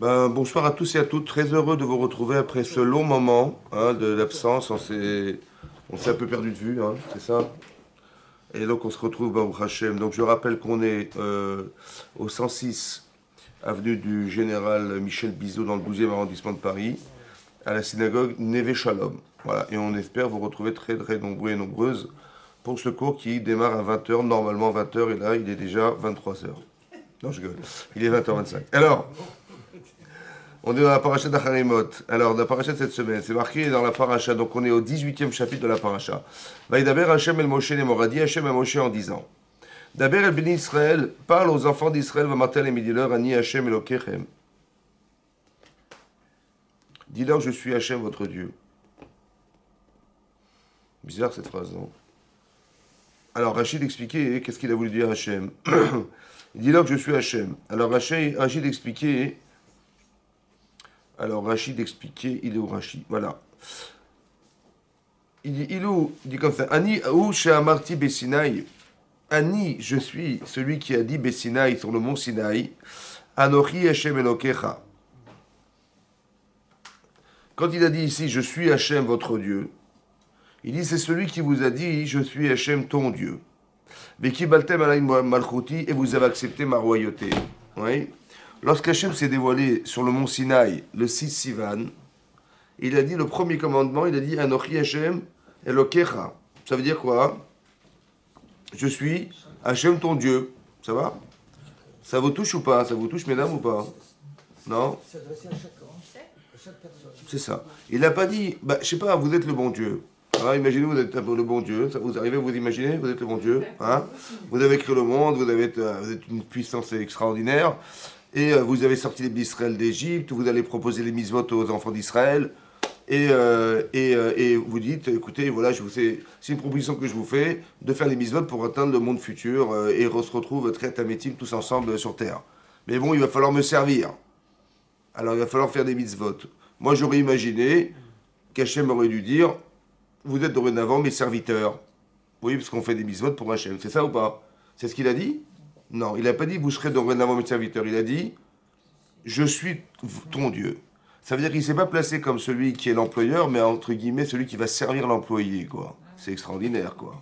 Bonsoir à tous et à toutes. Très heureux de vous retrouver après ce long moment de l'absence. On s'est un peu perdu de vue, c'est ça. Et donc on se retrouve Baruch Hashem. Donc je rappelle qu'on est au 106 avenue du Général Michel Bizot dans le 12e arrondissement de Paris, à la synagogue Neve Shalom. Voilà. Et on espère vous retrouver très très nombreux et nombreuses pour ce cours qui démarre à 20 heures, normalement 20 heures, et là il est déjà 23 heures. Non, je rigole. Il est 20h25. Alors, on est dans la paracha d'Acharimot. Alors, dans la paracha de cette semaine, c'est marqué dans la paracha, donc on est au 18e chapitre de la paracha. Vaïdaber Hachem el Moshe les Moradi, Hachem à Moshe en disant Daber el Bini Israël, parle aux enfants d'Israël, va matin et midi leur, Ani Hachem Elokechem. Dis-leur, je suis Hachem, votre Dieu. Bizarre cette phrase, non? Alors, Rachid expliquait, qu'est-ce qu'il a voulu dire Hachem. Dis-leur que je suis Hachem. Alors, Rachid expliquait. Alors, Rachid expliquait, il est où Rachid? Voilà. Il dit comme ça Ani ou Sheamarti Bessinaï. Ani, je suis celui qui a dit Bessinaï sur le mont Sinaï. Anochi Hashem Elokecha. Quand il a dit ici, je suis Hachem, votre Dieu, il dit, c'est celui qui vous a dit, je suis Hachem, ton Dieu. Veki baltem alayim malchuti, et vous avez accepté ma royauté. Oui. Lorsqu'Hachem s'est dévoilé sur le mont Sinaï, le 6 Sivan, il a dit le premier commandement, il a dit Anochi Hachem Elokecha. Ça veut dire quoi? Je suis Hachem, ton Dieu. Ça va? Ça vous touche ou pas? Ça vous touche, mesdames, ou pas? Non? C'est ça. Il n'a pas dit, je sais pas, vous êtes le bon Dieu. Alors, imaginez, vous êtes un peu le bon Dieu. Ça vous arrive à vous imaginer, vous êtes le bon Dieu. Hein? Vous avez créé le monde, vous êtes une puissance extraordinaire. Et vous avez sorti les Israël d'Égypte, vous allez proposer les mitzvot aux enfants d'Israël. Et vous dites, écoutez, voilà, c'est une proposition que je vous fais de faire les mitzvot pour atteindre le monde futur et on se retrouve très amétim tous ensemble sur terre. Mais bon, il va falloir me servir. Alors il va falloir faire des mitzvot. Moi j'aurais imaginé qu'Hachem aurait dû dire, vous êtes dorénavant mes serviteurs. Oui, parce qu'on fait des mitzvot pour Hachem. C'est ça ou pas? C'est ce qu'il a dit? Non, il n'a pas dit, vous serez dorénavant mes serviteurs. Il a dit, je suis ton Dieu. Ça veut dire qu'il ne s'est pas placé comme celui qui est l'employeur, mais entre guillemets, celui qui va servir l'employé, quoi. C'est extraordinaire, quoi.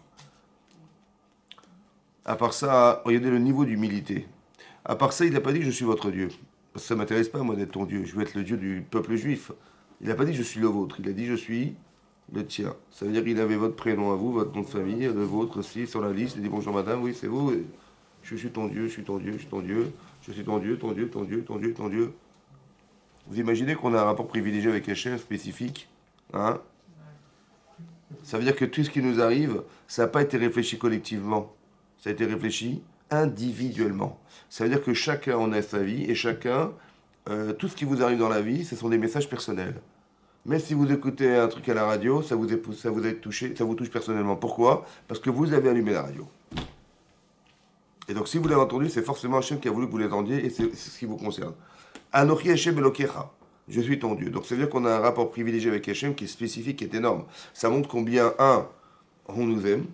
À part ça, regardez le niveau d'humilité. À part ça, il n'a pas dit, je suis votre Dieu. Parce que ça ne m'intéresse pas, moi, d'être ton Dieu. Je veux être le Dieu du peuple juif. Il n'a pas dit, je suis le vôtre. Il a dit, je suis le tien. Ça veut dire qu'il avait votre prénom à vous, votre nom de famille, le vôtre aussi, sur la liste. Il dit, bonjour madame, oui, c'est vous. Je suis ton Dieu, je suis ton Dieu, je suis ton Dieu. Je suis ton Dieu, ton Dieu, ton Dieu, ton Dieu, ton Dieu. Vous imaginez qu'on a un rapport privilégié avec Hachem spécifique, hein? Ça veut dire que tout ce qui nous arrive, ça n'a pas été réfléchi collectivement. Ça a été réfléchi individuellement. Ça veut dire que chacun en a sa vie et chacun, tout ce qui vous arrive dans la vie, ce sont des messages personnels. Mais si vous écoutez un truc à la radio, ça vous touché, ça vous touche personnellement. Pourquoi? Parce que vous avez allumé la radio. Et donc si vous l'avez entendu, c'est forcément Hachem qui a voulu que vous l'entendiez et c'est ce qui vous concerne. Anochi Hachem Elokecha. Je suis ton Dieu. Donc ça veut dire qu'on a un rapport privilégié avec Hachem qui est spécifique, qui est énorme. Ça montre combien, un, on nous aime.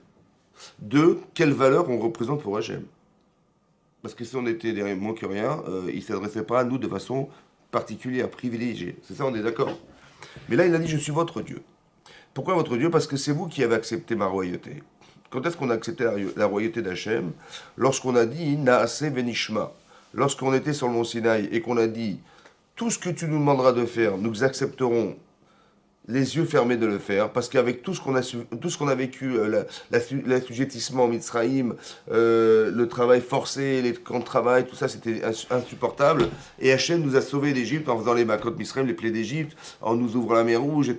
Deux, quelle valeur on représente pour Hachem. Parce que si on était derrière moins que rien, il ne s'adressait pas à nous de façon particulière, privilégiée. C'est ça, on est d'accord. Mais là, il a dit, je suis votre Dieu. Pourquoi votre Dieu? Parce que c'est vous qui avez accepté ma royauté. Quand est-ce qu'on a accepté la royauté d'Hachem? Lorsqu'on a dit, Naase Venishma. Lorsqu'on était sur le mont Sinaï et qu'on a dit, tout ce que tu nous demanderas de faire, nous accepterons les yeux fermés de le faire, parce qu'avec tout ce qu'on a vécu, l'assujettissement au Mitzraïm, le travail forcé, les camps de travail, tout ça c'était insupportable. Et Hachem nous a sauvés d'Égypte en faisant les Makot Mitzraïm, les plaies d'Égypte, en nous ouvrant la mer Rouge.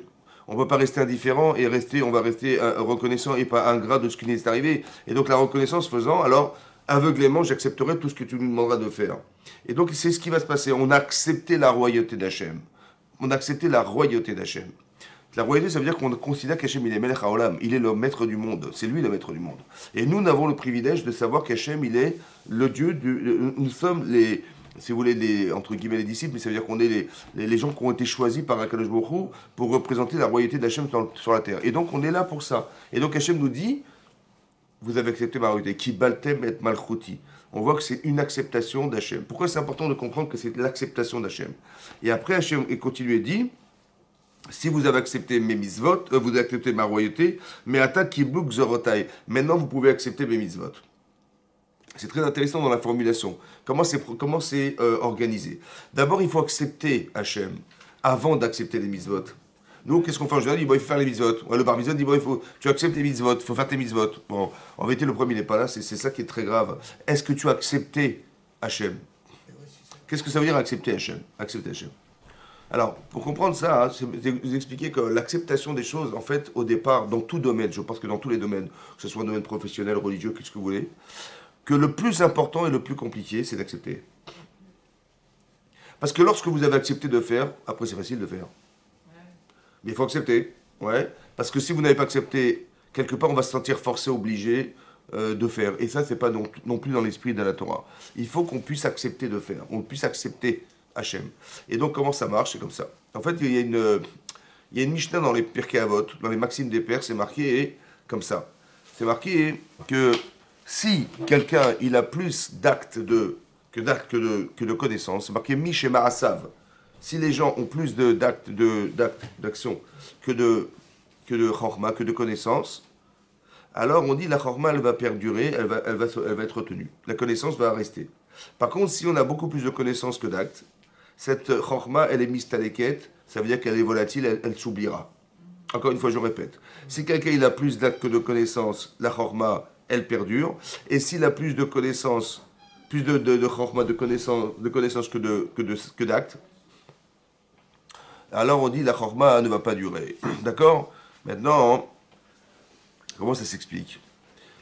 On ne peut pas rester indifférent et on va rester reconnaissant et pas ingrat de ce qui nous est arrivé. Et donc la reconnaissance faisant, alors aveuglément j'accepterai tout ce que tu nous demanderas de faire. Et donc c'est ce qui va se passer. On a accepté la royauté d'Hachem. On a accepté la royauté d'Hachem. La royauté, ça veut dire qu'on considère qu'Hachem, il est Melech HaOlam, il est le maître du monde, c'est lui le maître du monde. Et nous avons le privilège de savoir qu'Hachem, il est le Dieu nous sommes les, si vous voulez, entre guillemets les disciples, mais ça veut dire qu'on est les gens qui ont été choisis par Akadosh Baruch Hu pour représenter la royauté d'Hachem sur la terre. Et donc on est là pour ça. Et donc Hachem nous dit, vous avez accepté ma royauté, qui baltem et malchuti. on voit que c'est une acceptation d'Hachem. Pourquoi c'est important de comprendre que c'est l'acceptation d'Hachem? Et après, Hachem continue et dit, si vous avez accepté mes mitzvot, vous avez accepté ma royauté, mais ata kibouk zorotai. Maintenant, vous pouvez accepter mes mitzvot. C'est très intéressant dans la formulation. Comment c'est organisé? D'abord, il faut accepter Hachem avant d'accepter les mitzvot. Nous, qu'est-ce qu'on fait en général? Il faut faire les mitzvot. Ouais, le bar mitzvot dit, tu acceptes les mitzvot, il faut faire tes mitzvot. Bon, en vérité, le premier n'est pas là, c'est ça qui est très grave. Est-ce que tu as accepté Hachem? Qu'est-ce que ça veut dire accepter Hachem? Accepter Hachem. Alors, pour comprendre ça, c'est vous expliquer que l'acceptation des choses, en fait, au départ, dans tout domaine, je pense que dans tous les domaines, que ce soit un domaine professionnel, religieux, qu'est-ce que vous voulez, que le plus important et le plus compliqué, c'est d'accepter. Parce que lorsque vous avez accepté de faire, après c'est facile de faire. Mais il faut accepter, ouais. Parce que si vous n'avez pas accepté, quelque part, on va se sentir forcé, obligé de faire. Et ça, c'est pas non plus dans l'esprit de la Torah. Il faut qu'on puisse accepter de faire, on puisse accepter Hachem. Et donc, comment ça marche? C'est comme ça. En fait, il y a une Mishnah dans les Pirkei Avot, dans les Maximes des Pères, c'est marqué comme ça. C'est marqué que si quelqu'un il a plus d'actes que de connaissances, c'est marqué Mish et Marasav. Si les gens ont plus d'action que de chorma, que de connaissances, alors on dit la chorma elle va perdurer, elle va être retenue. La connaissance va rester. Par contre, si on a beaucoup plus de connaissances que d'actes, cette chorma elle est mise à l'équette, ça veut dire qu'elle est volatile, elle s'oubliera. Encore une fois, je répète. Si quelqu'un il a plus d'actes que de connaissances, la chorma elle perdure. Et s'il a plus de connaissances, plus de chorma, de connaissances que d'actes, alors on dit la chorma ne va pas durer. D'accord? Maintenant, comment ça s'explique?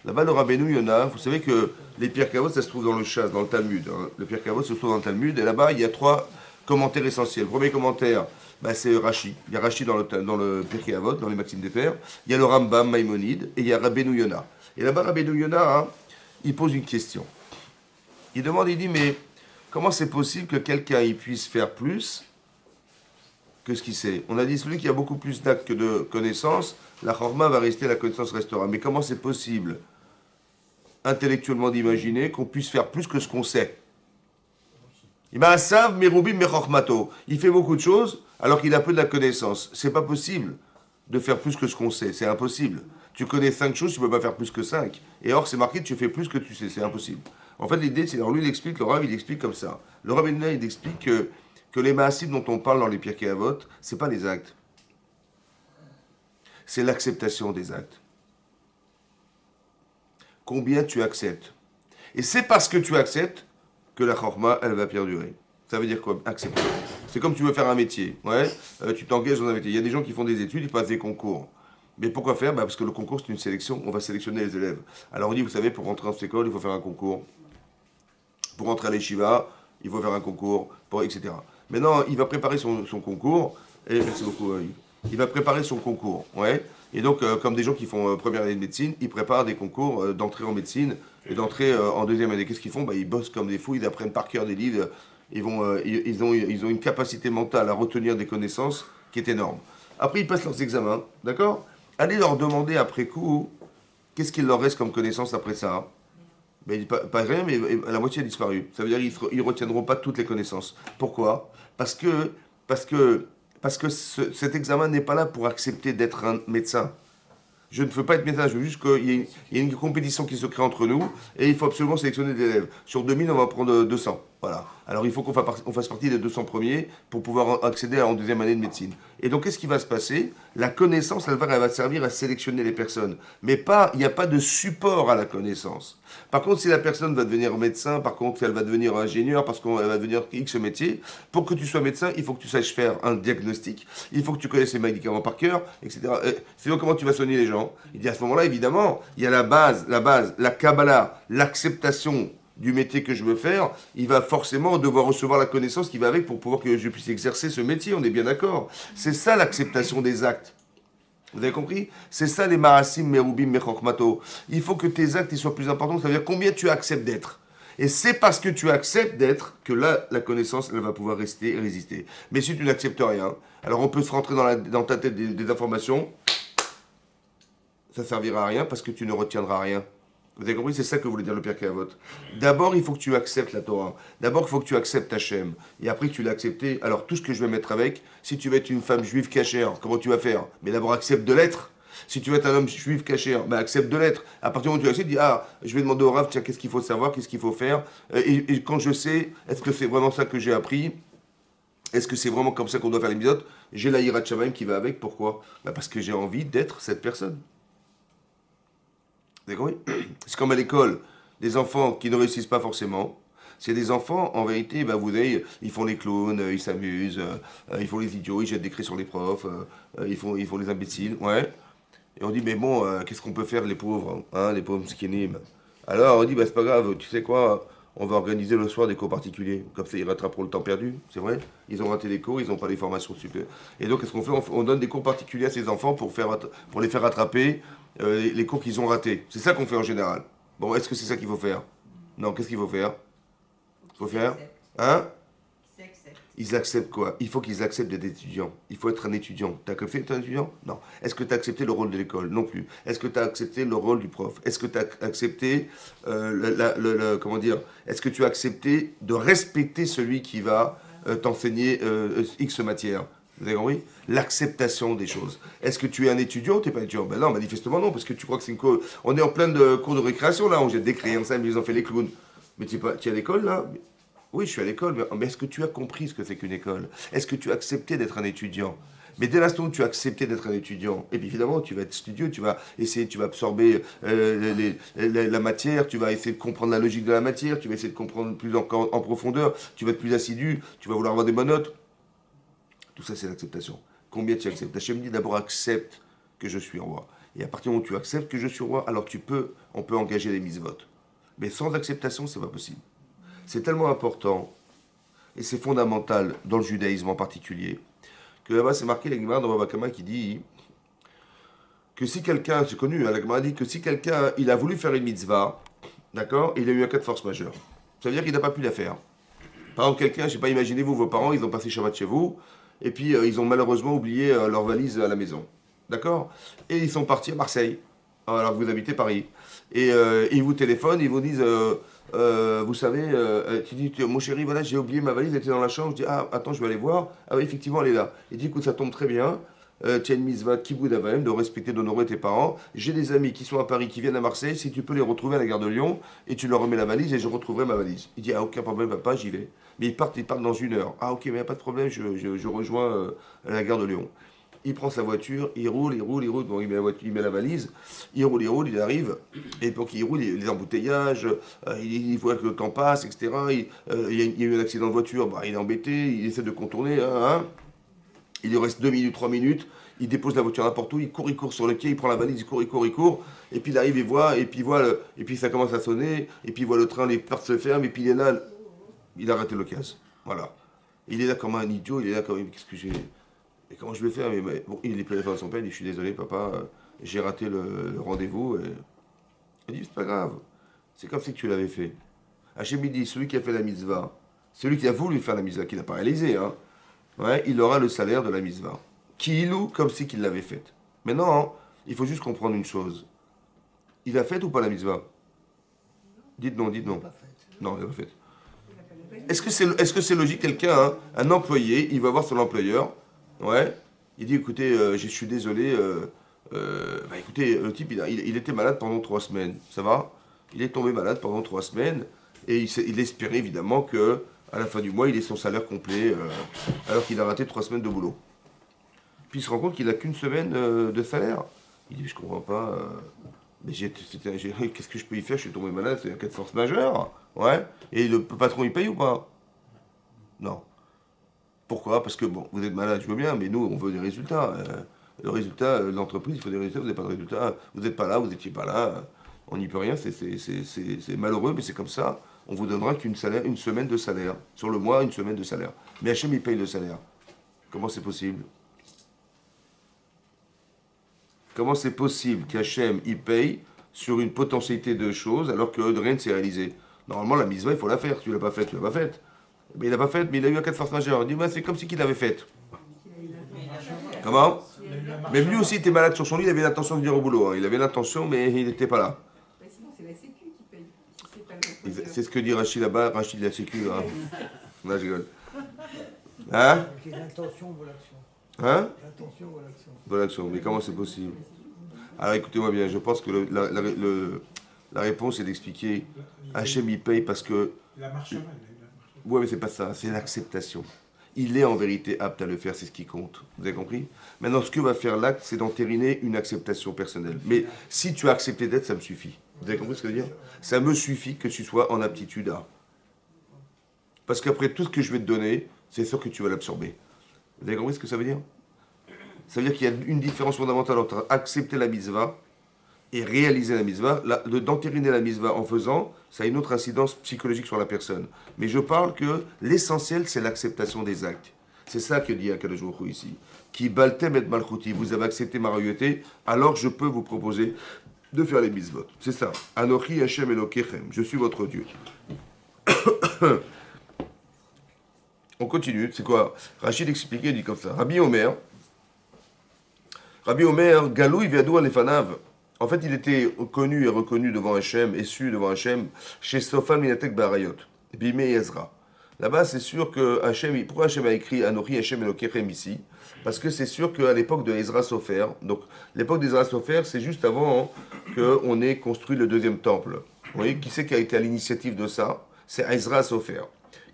Là-bas, le Rabbeinu Yonah, vous savez que les Pirkei Avot, ça se trouve dans le Shas, dans le Talmud. Hein. Le Pirkei Avot se trouve dans le Talmud, et là-bas, il y a 3 commentaires essentiels. Le premier commentaire, c'est Rashi. Il y a Rashi dans le Pirkei Avot, dans les Maximes des Pères. Il y a le Rambam Maïmonide, et il y a Rabbeinu Yonah. Et là-bas, Rabbeinu Yonah, hein, il pose une question. Il demande, il dit, mais comment c'est possible que quelqu'un il puisse faire plus que ce qu'il sait? On a dit, celui qui a beaucoup plus d'actes que de connaissances, la chorma va rester, la connaissance restera. Mais comment c'est possible, intellectuellement, d'imaginer qu'on puisse faire plus que ce qu'on sait? Il m'a sav, merubim, mechormato. Il fait beaucoup de choses alors qu'il a peu de la connaissance. C'est pas possible de faire plus que ce qu'on sait. C'est impossible. Tu connais 5 choses, tu peux pas faire plus que 5. Et or, c'est marqué, tu fais plus que tu sais. C'est impossible. En fait, l'idée, c'est, alors lui, il explique, le Rav, il explique comme ça. Le Rav, il explique que les maasim dont on parle dans les Pirkei Avot, c'est pas les actes. C'est l'acceptation des actes. Combien tu acceptes? Et c'est parce que tu acceptes que la chorma, elle va perdurer. Ça veut dire quoi? Accepter. C'est comme tu veux faire un métier. Ouais, tu t'engages dans un métier. Il y a des gens qui font des études, ils passent des concours. Mais pourquoi faire? Parce que le concours, c'est une sélection. On va sélectionner les élèves. Alors on dit, vous savez, pour rentrer dans cette école, il faut faire un concours. Pour rentrer à l'Eshiva, il faut faire un concours, etc. Maintenant, il va préparer son concours. Et merci beaucoup, Yves. Il va préparer son concours. Ouais. Et donc, comme des gens qui font première année de médecine, ils préparent des concours d'entrée en médecine et d'entrée en deuxième année. Qu'est-ce qu'ils font? Ils bossent comme des fous, ils apprennent par cœur des livres. Ils ont une capacité mentale à retenir des connaissances qui est énorme. Après, ils passent leurs examens, d'accord? Allez leur demander après coup, qu'est-ce qu'il leur reste comme connaissance après ça? Pas rien, mais la moitié a disparu. Ça veut dire qu'ils ne retiendront pas toutes les connaissances. Pourquoi? Parce que cet examen n'est pas là pour accepter d'être un médecin. Je ne veux pas être médecin, je veux juste qu'il y ait une compétition qui se crée entre nous et il faut absolument sélectionner des élèves. Sur 2000, on va prendre 200. Voilà. Alors il faut qu'on fasse partie des 200 premiers pour pouvoir accéder en deuxième année de médecine. Et donc qu'est-ce qui va se passer? La connaissance, elle va servir à sélectionner les personnes. Mais il n'y a pas de support à la connaissance. Par contre, si la personne va devenir médecin, par contre, si elle va devenir ingénieur, parce qu'elle va devenir X métier, pour que tu sois médecin, il faut que tu saches faire un diagnostic, il faut que tu connaisses les médicaments par cœur, etc. Sinon, comment tu vas soigner les gens? Il dit à ce moment-là, évidemment, il y a la base, la Kabbalah, l'acceptation du métier que je veux faire, il va forcément devoir recevoir la connaissance qui va avec pour pouvoir que je puisse exercer ce métier, on est bien d'accord. C'est ça l'acceptation des actes. Vous avez compris? C'est ça les marasim, merubim, mechokmato. Il faut que tes actes ils soient plus importants, ça veut dire combien tu acceptes d'être. Et c'est parce que tu acceptes d'être que là, la connaissance, elle va pouvoir rester et résister. Mais si tu n'acceptes rien, alors on peut se rentrer dans ta tête des informations, ça ne servira à rien parce que tu ne retiendras rien. Vous avez compris, c'est ça que voulait dire le Père Kavot. D'abord, il faut que tu acceptes la Torah. D'abord, il faut que tu acceptes Hachem. Et après que tu l'as accepté, alors tout ce que je vais mettre avec, si tu veux être une femme juive cachère, comment tu vas faire? Mais d'abord, accepte de l'être. Si tu veux être un homme juif cachère, ben accepte de l'être. À partir du moment où tu acceptes, dis, ah, je vais demander au Rav, tiens, qu'est-ce qu'il faut savoir, qu'est-ce qu'il faut faire. Et quand je sais, est-ce que c'est vraiment ça que j'ai appris? Est-ce que c'est vraiment comme ça qu'on doit faire l'épisode? J'ai la Hirat Shamayim qui va avec, pourquoi? Ben parce que j'ai envie d'être cette personne. Vous avez compris? C'est comme à l'école, des enfants qui ne réussissent pas forcément. C'est des enfants, en vérité, ben vous voyez, ils font les clowns, ils s'amusent, ils font les idiots, ils jettent des cris sur les profs, ils font les imbéciles, ouais. Et on dit, mais bon, qu'est-ce qu'on peut faire, les pauvres, hein, les pauvres skinny. Alors on dit, bah, c'est pas grave, tu sais quoi, on va organiser le soir des cours particuliers. Comme ça, ils rattraperont le temps perdu, c'est vrai. Ils ont raté les cours, ils n'ont pas les formations super. Et donc, qu'est-ce qu'on fait? On donne des cours particuliers à ces enfants pour les faire rattraper les cours qu'ils ont ratés. C'est ça qu'on fait en général. Bon, est-ce que c'est ça qu'il faut faire? Non, qu'est-ce qu'il faut faire? Il faut faire? Hein? Ils acceptent quoi? Il faut qu'ils acceptent d'être étudiants. Il faut être un étudiant. T'as accepté d'être un étudiant? Non. Est-ce que tu as accepté le rôle de l'école? Non plus. Est-ce que tu as accepté le rôle du prof? Est-ce que tu as accepté, comment dire? Est-ce que tu as accepté de respecter celui qui va t'enseigner X matière? Vous avez compris? L'acceptation des choses. Est-ce que tu es un étudiant ou tu n'es pas étudiant? Ben non, manifestement non, parce que tu crois que c'est une cour. On est en plein de cours de récréation là, on jette des crayons, ça, mais ils ont fait les clowns. Mais tu es à l'école là? Oui, je suis à l'école, mais est-ce que tu as compris ce que c'est qu'une école? Est-ce que tu as accepté d'être un étudiant? Mais dès l'instant où tu as accepté d'être un étudiant, et puis évidemment, tu vas être studieux, tu vas essayer, tu vas absorber la matière, tu vas essayer de comprendre la logique de la matière, tu vas essayer de comprendre plus en profondeur, tu vas être plus assidu, tu vas vouloir avoir des bonnes notes. Tout ça, c'est l'acceptation. Combien tu acceptes? Hachem dit d'abord accepte que je suis roi. Et à partir du moment où tu acceptes que je suis roi, alors on peut engager les mises votes. Mais sans acceptation, c'est pas possible. C'est tellement important, et c'est fondamental dans le judaïsme en particulier, que là-bas c'est marqué la Gemara dans Baba Kama qui dit que si quelqu'un, c'est connu, la Gemara dit que si quelqu'un, il a voulu faire une mitzvah, d'accord, il a eu un cas de force majeure. Ça veut dire qu'il n'a pas pu la faire. Par exemple, quelqu'un, je ne sais pas, imaginez-vous, vos parents, ils ont passé Shabbat chez vous, et puis ils ont malheureusement oublié leur valise à la maison. D'accord? Et ils sont partis à Marseille, alors que vous habitez Paris. Et ils vous téléphonent, ils vous disent, vous savez, tu dis, mon chéri, voilà, j'ai oublié ma valise, elle était dans la chambre. Je dis, ah, attends, je vais aller voir. Ah oui, effectivement, elle est là. Il dit, écoute, ça tombe très bien. Tu as une mitzvah kibboud avaim, de respecter, d'honorer tes parents. J'ai des amis qui sont à Paris, qui viennent à Marseille. Si tu peux les retrouver à la gare de Lyon, et tu leur remets la valise, et je retrouverai ma valise. Il dit, ah, aucun problème, papa, j'y vais. Mais ils partent dans 1 heure. Ah, ok, mais il n'y a pas de problème, je rejoins la gare de Lyon. Il prend sa voiture, il roule, bon, il met la valise, il roule, il arrive, et donc il roule, les embouteillages, il voit que le temps passe, etc. Il y a eu un accident de voiture, bah, il est embêté, il essaie de contourner, hein. Il lui reste 2 minutes, 3 minutes, il dépose la voiture n'importe où, il court sur le quai, il prend la valise, il court, et puis il arrive, il voit, et puis ça commence à sonner, et puis il voit le train, les portes se ferment, et puis il est là, il a raté l'occasion. Voilà. Il est là comme un idiot, il est là comme, qu'est-ce que j'ai... Et comment je vais faire? Bon, il est plein à son père, il dit, je suis désolé papa, j'ai raté le rendez-vous. Il dit, c'est pas grave, c'est comme si tu l'avais fait. Hachem dit, celui qui a fait la mitzvah, celui qui a voulu faire la mitzvah, qui n'a pas réalisé, hein, ouais, il aura le salaire de la mitzvah. Qui il loue comme si qu'il l'avait faite. Maintenant, il faut juste comprendre une chose. Il a fait ou pas la mitzvah? Dites non, dites non. Non, il n'a pas fait. Est-ce que c'est logique, quelqu'un, hein, un employé, il va voir son employeur, ouais, il dit, écoutez, je suis désolé, écoutez, le type, il était malade pendant 3 semaines, ça va? Il est tombé malade pendant 3 semaines, et il espérait évidemment que à la fin du mois, il ait son salaire complet, alors qu'il a raté 3 semaines de boulot. Puis il se rend compte qu'il n'a qu'une semaine de salaire. Il dit, je comprends pas, mais qu'est-ce que je peux y faire? Je suis tombé malade, c'est un cas de force majeure, ouais, et le patron, il paye ou pas? Non. Pourquoi? Parce que, bon, vous êtes malade, je veux bien, mais nous, on veut des résultats. Le résultat de l'entreprise, il faut des résultats, vous n'avez pas de résultats. Vous n'êtes pas là, vous n'étiez pas là. On n'y peut rien, c'est malheureux, mais c'est comme ça. On vous donnera une semaine de salaire. Sur le mois, une semaine de salaire. Mais Hachem, il paye le salaire. Comment c'est possible? Comment c'est possible qu'Hachem, il paye sur une potentialité de choses alors que rien ne s'est réalisé? Normalement, la mitzvah, il faut la faire. Tu l'as pas faite, tu l'as pas faite. Mais il n'a pas fait, mais il a eu un cas de force majeure. Il dit, c'est comme si qu'il l'avait fait. Comment? Même lui aussi était malade sur son lit, il avait l'intention de venir au boulot. Hein. Il avait l'intention, mais il n'était pas là. C'est ce que dit Rachid là-bas, Rachid de la Sécu. Hein. Là, je rigole. Hein? L'intention vaut l'action. Hein? L'intention vaut l'action. Vaut l'action, mais comment c'est possible? Alors écoutez-moi bien, je pense que la réponse est d'expliquer Hachem il paye parce que. La marche mal. Ouais, mais c'est pas ça, c'est l'acceptation. Il est en vérité apte à le faire, c'est ce qui compte. Vous avez compris? Maintenant, ce que va faire l'acte, c'est d'entériner une acceptation personnelle. Mais si tu as accepté d'être, ça me suffit. Vous avez compris ce que je veux dire? Ça me suffit que tu sois en aptitude à. Parce qu'après, tout ce que je vais te donner, c'est sûr que tu vas l'absorber. Vous avez compris ce que ça veut dire? Ça veut dire qu'il y a une différence fondamentale entre accepter la mitzvah et réaliser la mitzvah. D'entériner la mitzvah en faisant, ça a une autre incidence psychologique sur la personne. Mais je parle que l'essentiel, c'est l'acceptation des actes. C'est ça que dit Akadosh Baruch Hu ici. Qui baltem et malchuti, vous avez accepté ma royauté, alors je peux vous proposer de faire les mitzvot. C'est ça. Anochi Hashem Elokechem, je suis votre Dieu. On continue, c'est quoi? Rachid expliquait, il dit comme ça. Rabbi Omer, Galoui Viadou Alefanav. En fait, il était connu et reconnu devant Hachem, et su devant Hachem, chez Sofan Minatek Barayot, Bime et Ezra. Là-bas, c'est sûr que Hachem, pourquoi Hachem a écrit Anochi Hachem Elokechem ici? Parce que c'est sûr qu'à l'époque de Ezra Sofer, donc l'époque d'Ezra Sofer, c'est juste avant qu'on ait construit le deuxième temple. Vous voyez, qui c'est qui a été à l'initiative de ça? C'est Ezra Sofer.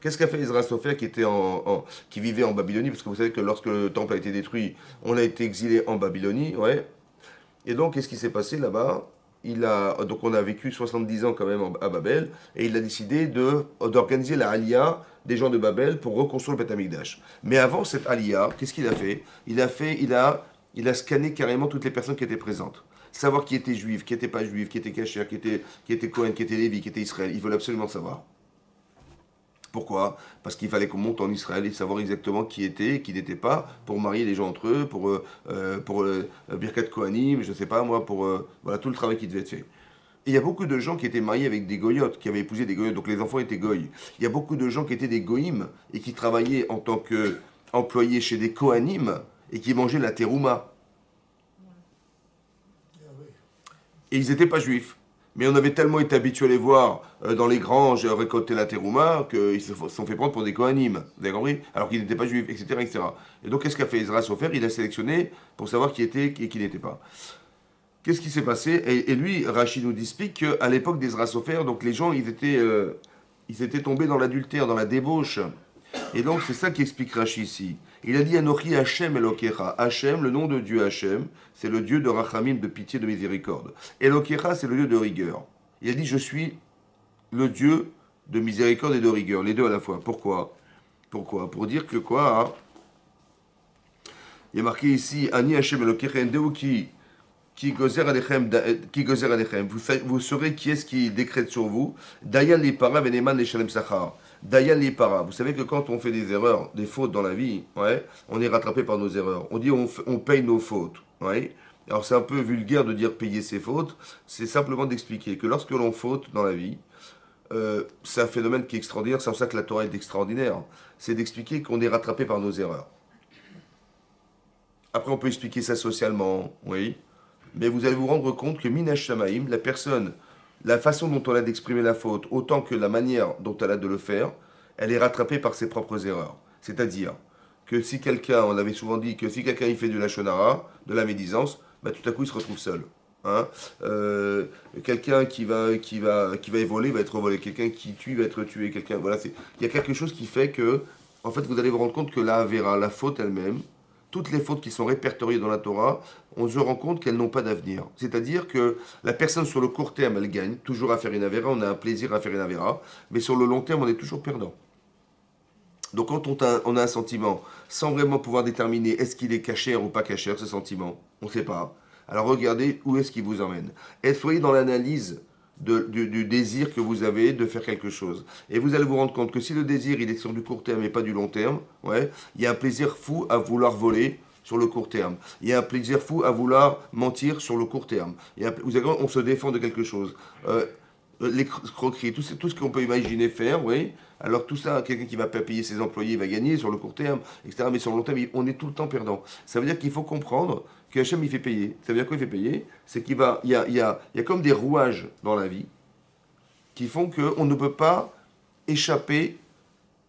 Qu'est-ce qu'a fait Ezra Sofer qui vivait en Babylonie? Parce que vous savez que lorsque le temple a été détruit, on a été exilé en Babylonie, ouais. Et donc, qu'est-ce qui s'est passé là-bas? Donc, on a vécu 70 ans quand même à Babel, et il a décidé d'organiser la Aliyah des gens de Babel pour reconstruire le Beth Amikdash. Mais avant cette Aliyah, qu'est-ce qu'il a fait? Il a scanné carrément toutes les personnes qui étaient présentes. Savoir qui était juif, qui n'était pas juif, qui était kasher, qui était Cohen, qui était Lévi, qui était Israël. Ils veulent absolument savoir. Pourquoi? Parce qu'il fallait qu'on monte en Israël et savoir exactement qui était et qui n'était pas, pour marier les gens entre eux, pour Birkat Kohanim, je ne sais pas moi, voilà tout le travail qui devait être fait. Et il y a beaucoup de gens qui étaient mariés avec des goyotes, qui avaient épousé des goyotes, donc les enfants étaient goy. Il y a beaucoup de gens qui étaient des goïms et qui travaillaient en tant qu'employés chez des Kohanim et qui mangeaient la terouma. Et ils n'étaient pas juifs. Mais on avait tellement été habitués à les voir dans les granges récolter la terouma qu'ils se sont fait prendre pour des Kohanim. Vous avez compris? Alors qu'ils n'étaient pas juifs, etc., etc. Et donc, qu'est-ce qu'a fait Ezra Sofer? Il a sélectionné pour savoir qui était et qui n'était pas. Qu'est-ce qui s'est passé? Et lui, Rachid nous explique qu'à l'époque d'Ezra Sofer, donc les gens, ils étaient tombés dans l'adultère, dans la débauche. Et donc, c'est ça qui explique Rachid ici. Il a dit Anochi Hashem Elokecha. Hashem, le nom de Dieu Hashem, c'est le Dieu de Rachamim, de pitié, de miséricorde. Elokecha, c'est le Dieu de rigueur. Il a dit Je suis le Dieu de miséricorde et de rigueur, les deux à la fois. Pourquoi? Pour dire que quoi? Hein? Il y a marqué ici Ani Hashem Elokecha Endeu qui gozer alechem. Vous saurez qui est-ce qui décrète sur vous. Dayan li para veneman le shalem sachar. Dayan li para. Vous savez que quand on fait des erreurs, des fautes dans la vie, ouais, on est rattrapé par nos erreurs. On dit on paye nos fautes. Ouais. Alors c'est un peu vulgaire de dire payer ses fautes. C'est simplement d'expliquer que lorsque l'on faute dans la vie, c'est un phénomène qui est extraordinaire. C'est pour ça que la Torah est extraordinaire. C'est d'expliquer qu'on est rattrapé par nos erreurs. Après, on peut expliquer ça socialement, oui. Mais vous allez vous rendre compte que Minash Shamaim, la personne, la façon dont elle a d'exprimer la faute, autant que la manière dont elle a de le faire, elle est rattrapée par ses propres erreurs. C'est-à-dire que si quelqu'un, on avait souvent dit que si quelqu'un il fait de la shonara, de la médisance, bah, tout à coup il se retrouve seul. Hein? Quelqu'un qui va voler va être volé. Quelqu'un qui tue va être tué. Voilà, il y a quelque chose qui fait que, en fait, vous allez vous rendre compte que la Avera, la faute elle-même, toutes les fautes qui sont répertoriées dans la Torah, on se rend compte qu'elles n'ont pas d'avenir. C'est-à-dire que la personne sur le court terme, elle gagne toujours à faire une Avera, on a un plaisir à faire une Avera, mais sur le long terme, on est toujours perdant. Donc quand on a un sentiment, sans vraiment pouvoir déterminer est-ce qu'il est caché ou pas caché, ce sentiment, on ne sait pas. Alors regardez où est-ce qu'il vous emmène. Et soyez dans l'analyse du désir que vous avez de faire quelque chose. Et vous allez vous rendre compte que si le désir il est sur du court terme et pas du long terme, ouais, il y a un plaisir fou à vouloir voler sur le court terme. Il y a un plaisir fou à vouloir mentir sur le court terme. Vous savez, on se défend de quelque chose. Les croqueries, tout ce qu'on peut imaginer faire, oui. Alors tout ça, quelqu'un qui va pas payer ses employés va gagner sur le court terme, etc. Mais sur le long terme, on est tout le temps perdant. Ça veut dire qu'il faut comprendre que Hachem il fait payer. Ça veut dire quoi il fait payer? C'est qu'il y a comme des rouages dans la vie. qui font qu'on ne peut pas échapper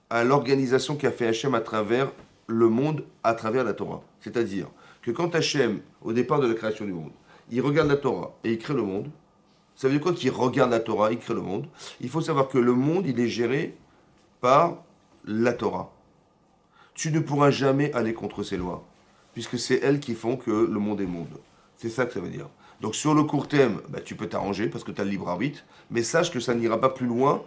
à l'organisation qu'a fait Hachem à travers le monde, à travers la Torah. C'est-à-dire que quand Hachem, au départ de la création du monde, il regarde la Torah et il crée le monde, ça veut dire quoi qu'il regarde la Torah, il crée le monde? Il faut savoir que le monde, il est géré par la Torah. Tu ne pourras jamais aller contre ces lois, puisque c'est elles qui font que le monde est monde. C'est ça que ça veut dire. Donc sur le court terme, bah, tu peux t'arranger parce que tu as le libre arbitre, mais sache que ça n'ira pas plus loin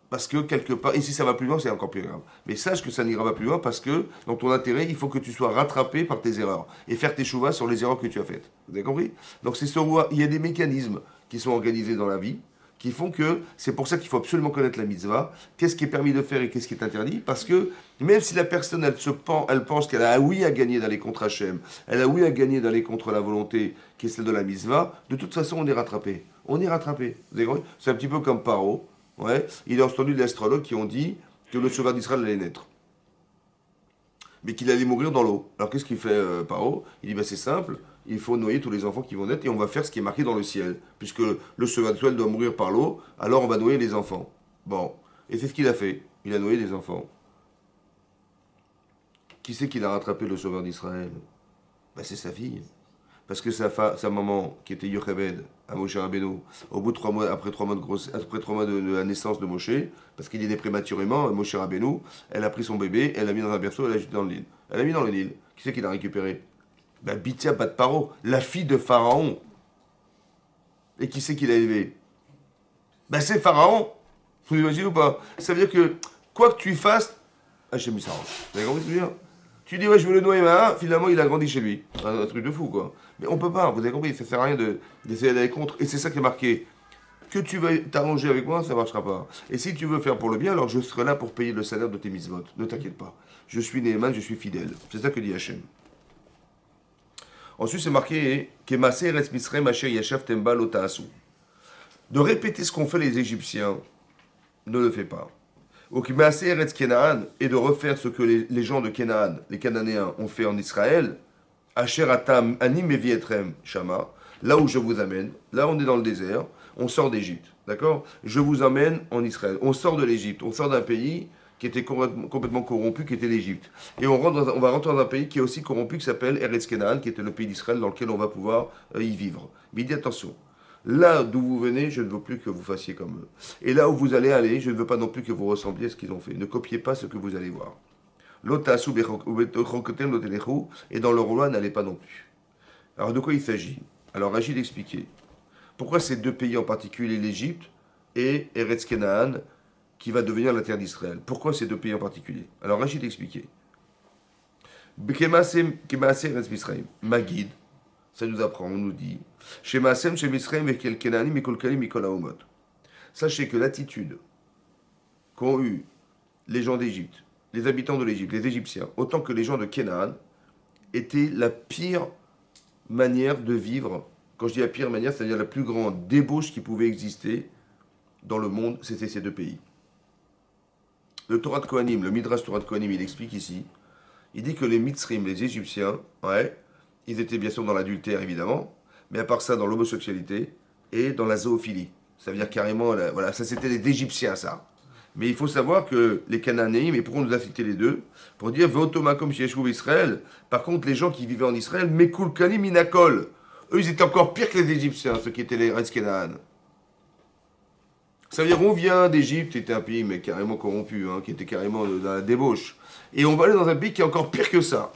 parce que quelque part, et si ça va plus loin, c'est encore plus grave. Mais sache que ça n'ira pas plus loin parce que dans ton intérêt, il faut que tu sois rattrapé par tes erreurs et faire tes chouvas sur les erreurs que tu as faites. Vous avez compris? Donc c'est sur il y a des mécanismes qui sont organisés dans la vie qui font que c'est pour ça qu'il faut absolument connaître la mitzvah, qu'est-ce qui est permis de faire et qu'est-ce qui est interdit, parce que même si la personne elle pense qu'elle a un oui à gagner d'aller contre Hachem, elle a oui à gagner d'aller contre la volonté qui est celle de la mitzvah, de toute façon on est rattrapé. On est rattrapé. Vous avez compris? C'est un petit peu comme Paro. Ouais, il a entendu des astrologues qui ont dit que le sauveur d'Israël allait naître, mais qu'il allait mourir dans l'eau. Alors qu'est-ce qu'il fait Paro? Il dit bah, c'est simple, il faut noyer tous les enfants qui vont naître et on va faire ce qui est marqué dans le ciel. Puisque le sauveur d'Israël doit mourir par l'eau, alors on va noyer les enfants. Bon, et c'est ce qu'il a fait. Il a noyé les enfants. Qui c'est qui l'a rattrapé le sauveur d'Israël? Bah, c'est sa fille. Parce que sa maman, qui était Yocheved, à Moshe Rabbeinu, au bout de 3 mois, après 3 mois après 3 mois de la naissance de Moshe, parce qu'il est né prématurément, Moshe Rabbeinu, elle a pris son bébé, elle l'a mis dans un berceau, elle l'a jeté dans le Nil. Elle l'a mis dans le Nil. Qui c'est qui l'a récupéré? Ben, Bithia Bat Paro, la fille de Pharaon. Et qui c'est qui l'a élevé? Ben, c'est Pharaon. Vous imaginez ou pas? Ça veut dire que, quoi que tu fasses, Hachem il s'arrange. Vous avez compris ce que je veux dire? Tu dis, ouais, je veux le noyer, mais finalement, il a grandi chez lui. Un truc de fou, quoi. Mais on peut pas, vous avez compris, ça sert à rien d'essayer d'aller contre. Et c'est ça qui est marqué. Que tu vas t'arranger avec moi, ça ne marchera pas. Et si tu veux faire pour le bien, alors je serai là pour payer le salaire de tes mitzvot. Ne t'inquiète pas. Je suis Néhéman, je suis fidèle. C'est ça que dit Hachem. Ensuite, c'est marqué Kemase Eretz Mitzrayim Asher Yashav Temba Lo Ta'asu. De répéter ce qu'ont fait les Égyptiens, ne le fais pas. Ou Kemase Eretz Kenaan, et de refaire ce que les gens de Kenaan, les Cananéens, ont fait en Israël. Asher Atam Anim Evietrem Shama. Là où je vous amène, là on est dans le désert, on sort d'Égypte, d'accord? Je vous amène en Israël. On sort de l'Égypte, on sort d'un pays qui était complètement corrompu, qui était l'Égypte. Et on va rentrer dans un pays qui est aussi corrompu, qui s'appelle Eretz Kenaan, qui était le pays d'Israël dans lequel on va pouvoir y vivre. Mais il dit attention, là d'où vous venez, je ne veux plus que vous fassiez comme eux. Et là où vous allez aller, je ne veux pas non plus que vous ressembliez à ce qu'ils ont fait. Ne copiez pas ce que vous allez voir. Et dans leur loi, n'allez pas non plus. Alors de quoi il s'agit? Alors Rachid expliquait. Pourquoi ces deux pays en particulier, l'Égypte et Eretz Kenaan, qui va devenir la terre d'Israël? Pourquoi ces deux pays en particulier? Alors Rachid expliquait. Magid, ça nous apprend, on nous dit. Sachez que l'attitude qu'ont eu les gens d'Égypte, les habitants de l'Égypte, les Égyptiens, autant que les gens de Canaan, était la pire manière de vivre. Quand je dis la pire manière, c'est-à-dire la plus grande débauche qui pouvait exister dans le monde, c'était ces deux pays. Le Torah de Kohanim, le Midrash Torah de Kohanim, il explique ici, il dit que les Mitzrim, les Égyptiens, ouais, ils étaient bien sûr dans l'adultère évidemment, mais à part ça, dans l'homosexualité et dans la zoophilie. Ça veut dire carrément, voilà, ça c'était les Égyptiens, ça. Mais il faut savoir que les Cananéens, mais pourquoi on nous a cité les deux? Pour dire, Votoma comme Yeshua Israël. Par contre, les gens qui vivaient en Israël, Mekul Kanim Inakol. Eux, ils étaient encore pires que les Égyptiens, ceux qui étaient les Eretz Kenaan. Ça veut dire, on vient d'Égypte, qui était un pays mais carrément corrompu, hein, qui était carrément dans la débauche. Et on va aller dans un pays qui est encore pire que ça,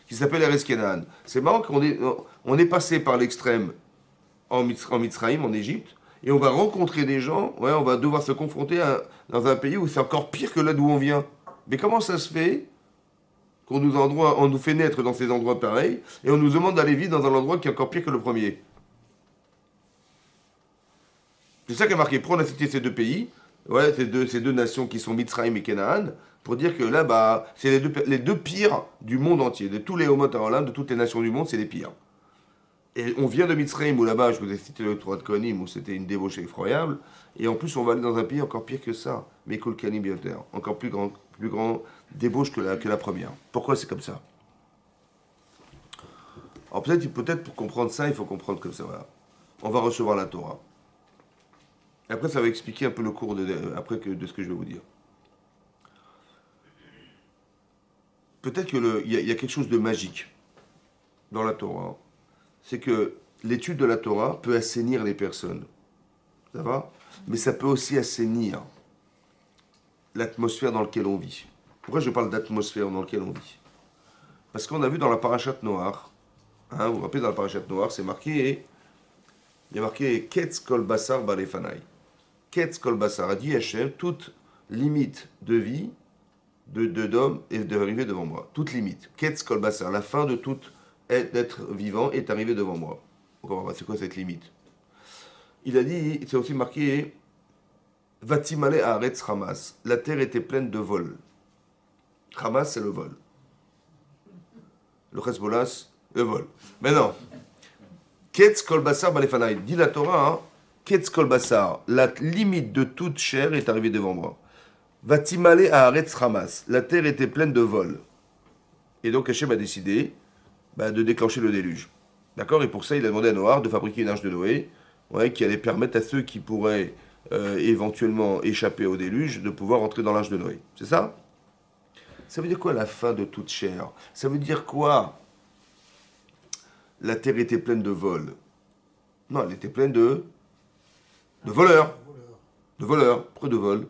qui s'appelle Eretz Kenaan. C'est marrant qu'on est passé par l'extrême en Mitzrayim, en Égypte, et on va rencontrer des gens, ouais, on va devoir se confronter dans un pays où c'est encore pire que là d'où on vient. Mais comment ça se fait qu'on on nous fait naître dans ces endroits pareils, et on nous demande d'aller vivre dans un endroit qui est encore pire que le premier? C'est ça qui a marqué. Pourquoi on a cité ces deux pays, ouais, ces deux nations qui sont Mitzrayim et Canaan, pour dire que là, bah, c'est les deux pires du monde entier. De tous les Homot Haolam, de toutes les nations du monde, c'est les pires. Et on vient de Mitzrayim, où là-bas, je vous ai cité le Torah de Kohanim, où c'était une débauche effroyable. Et en plus, on va aller dans un pays encore pire que ça. Mais Kol Kanim Bioter. Encore plus grand débauche que la première. Pourquoi c'est comme ça? Alors peut-être pour comprendre ça, il faut comprendre comme ça. Voilà. On va recevoir la Torah. Après, ça va expliquer un peu le cours de ce que je vais vous dire. Peut-être qu'il y a quelque chose de magique dans la Torah. C'est que l'étude de la Torah peut assainir les personnes. Ça va? Mais ça peut aussi assainir l'atmosphère dans laquelle on vit. Pourquoi je parle d'atmosphère dans laquelle on vit? Parce qu'on a vu dans la parachate noire, hein, vous vous rappelez dans la parachate noire, il y a marqué Ketz kol basar balefanai. Ketz kol basar, a dit Hachem, toute limite de vie d'homme est arrivée devant moi. Toute limite. Ketz kol basar, la fin de tout être vivant est arrivée devant moi. C'est quoi cette limite? Il a dit, c'est aussi marqué Vatimale haaretz Hamas. La terre était pleine de vol. Hamas, c'est le vol. Le Hezbollah, le vol. Mais non. Ketz kol basar balefanai. Dit la Torah, hein, Ketz kol basar. La limite de toute chair est arrivée devant moi. Vatimale haaretz Hamas. La terre était pleine de vol. Et donc Hachem a décidé de déclencher le déluge. D'accord? Et pour ça, il a demandé à Noah de fabriquer une arche de Noé, ouais, qui allait permettre à ceux qui pourraient éventuellement échapper au déluge de pouvoir entrer dans l'arche de Noé. C'est ça? Ça veut dire quoi la fin de toute chair? Ça veut dire quoi? La terre était pleine de vols. Non, elle était pleine de voleurs. De voleurs. Pourquoi de vol?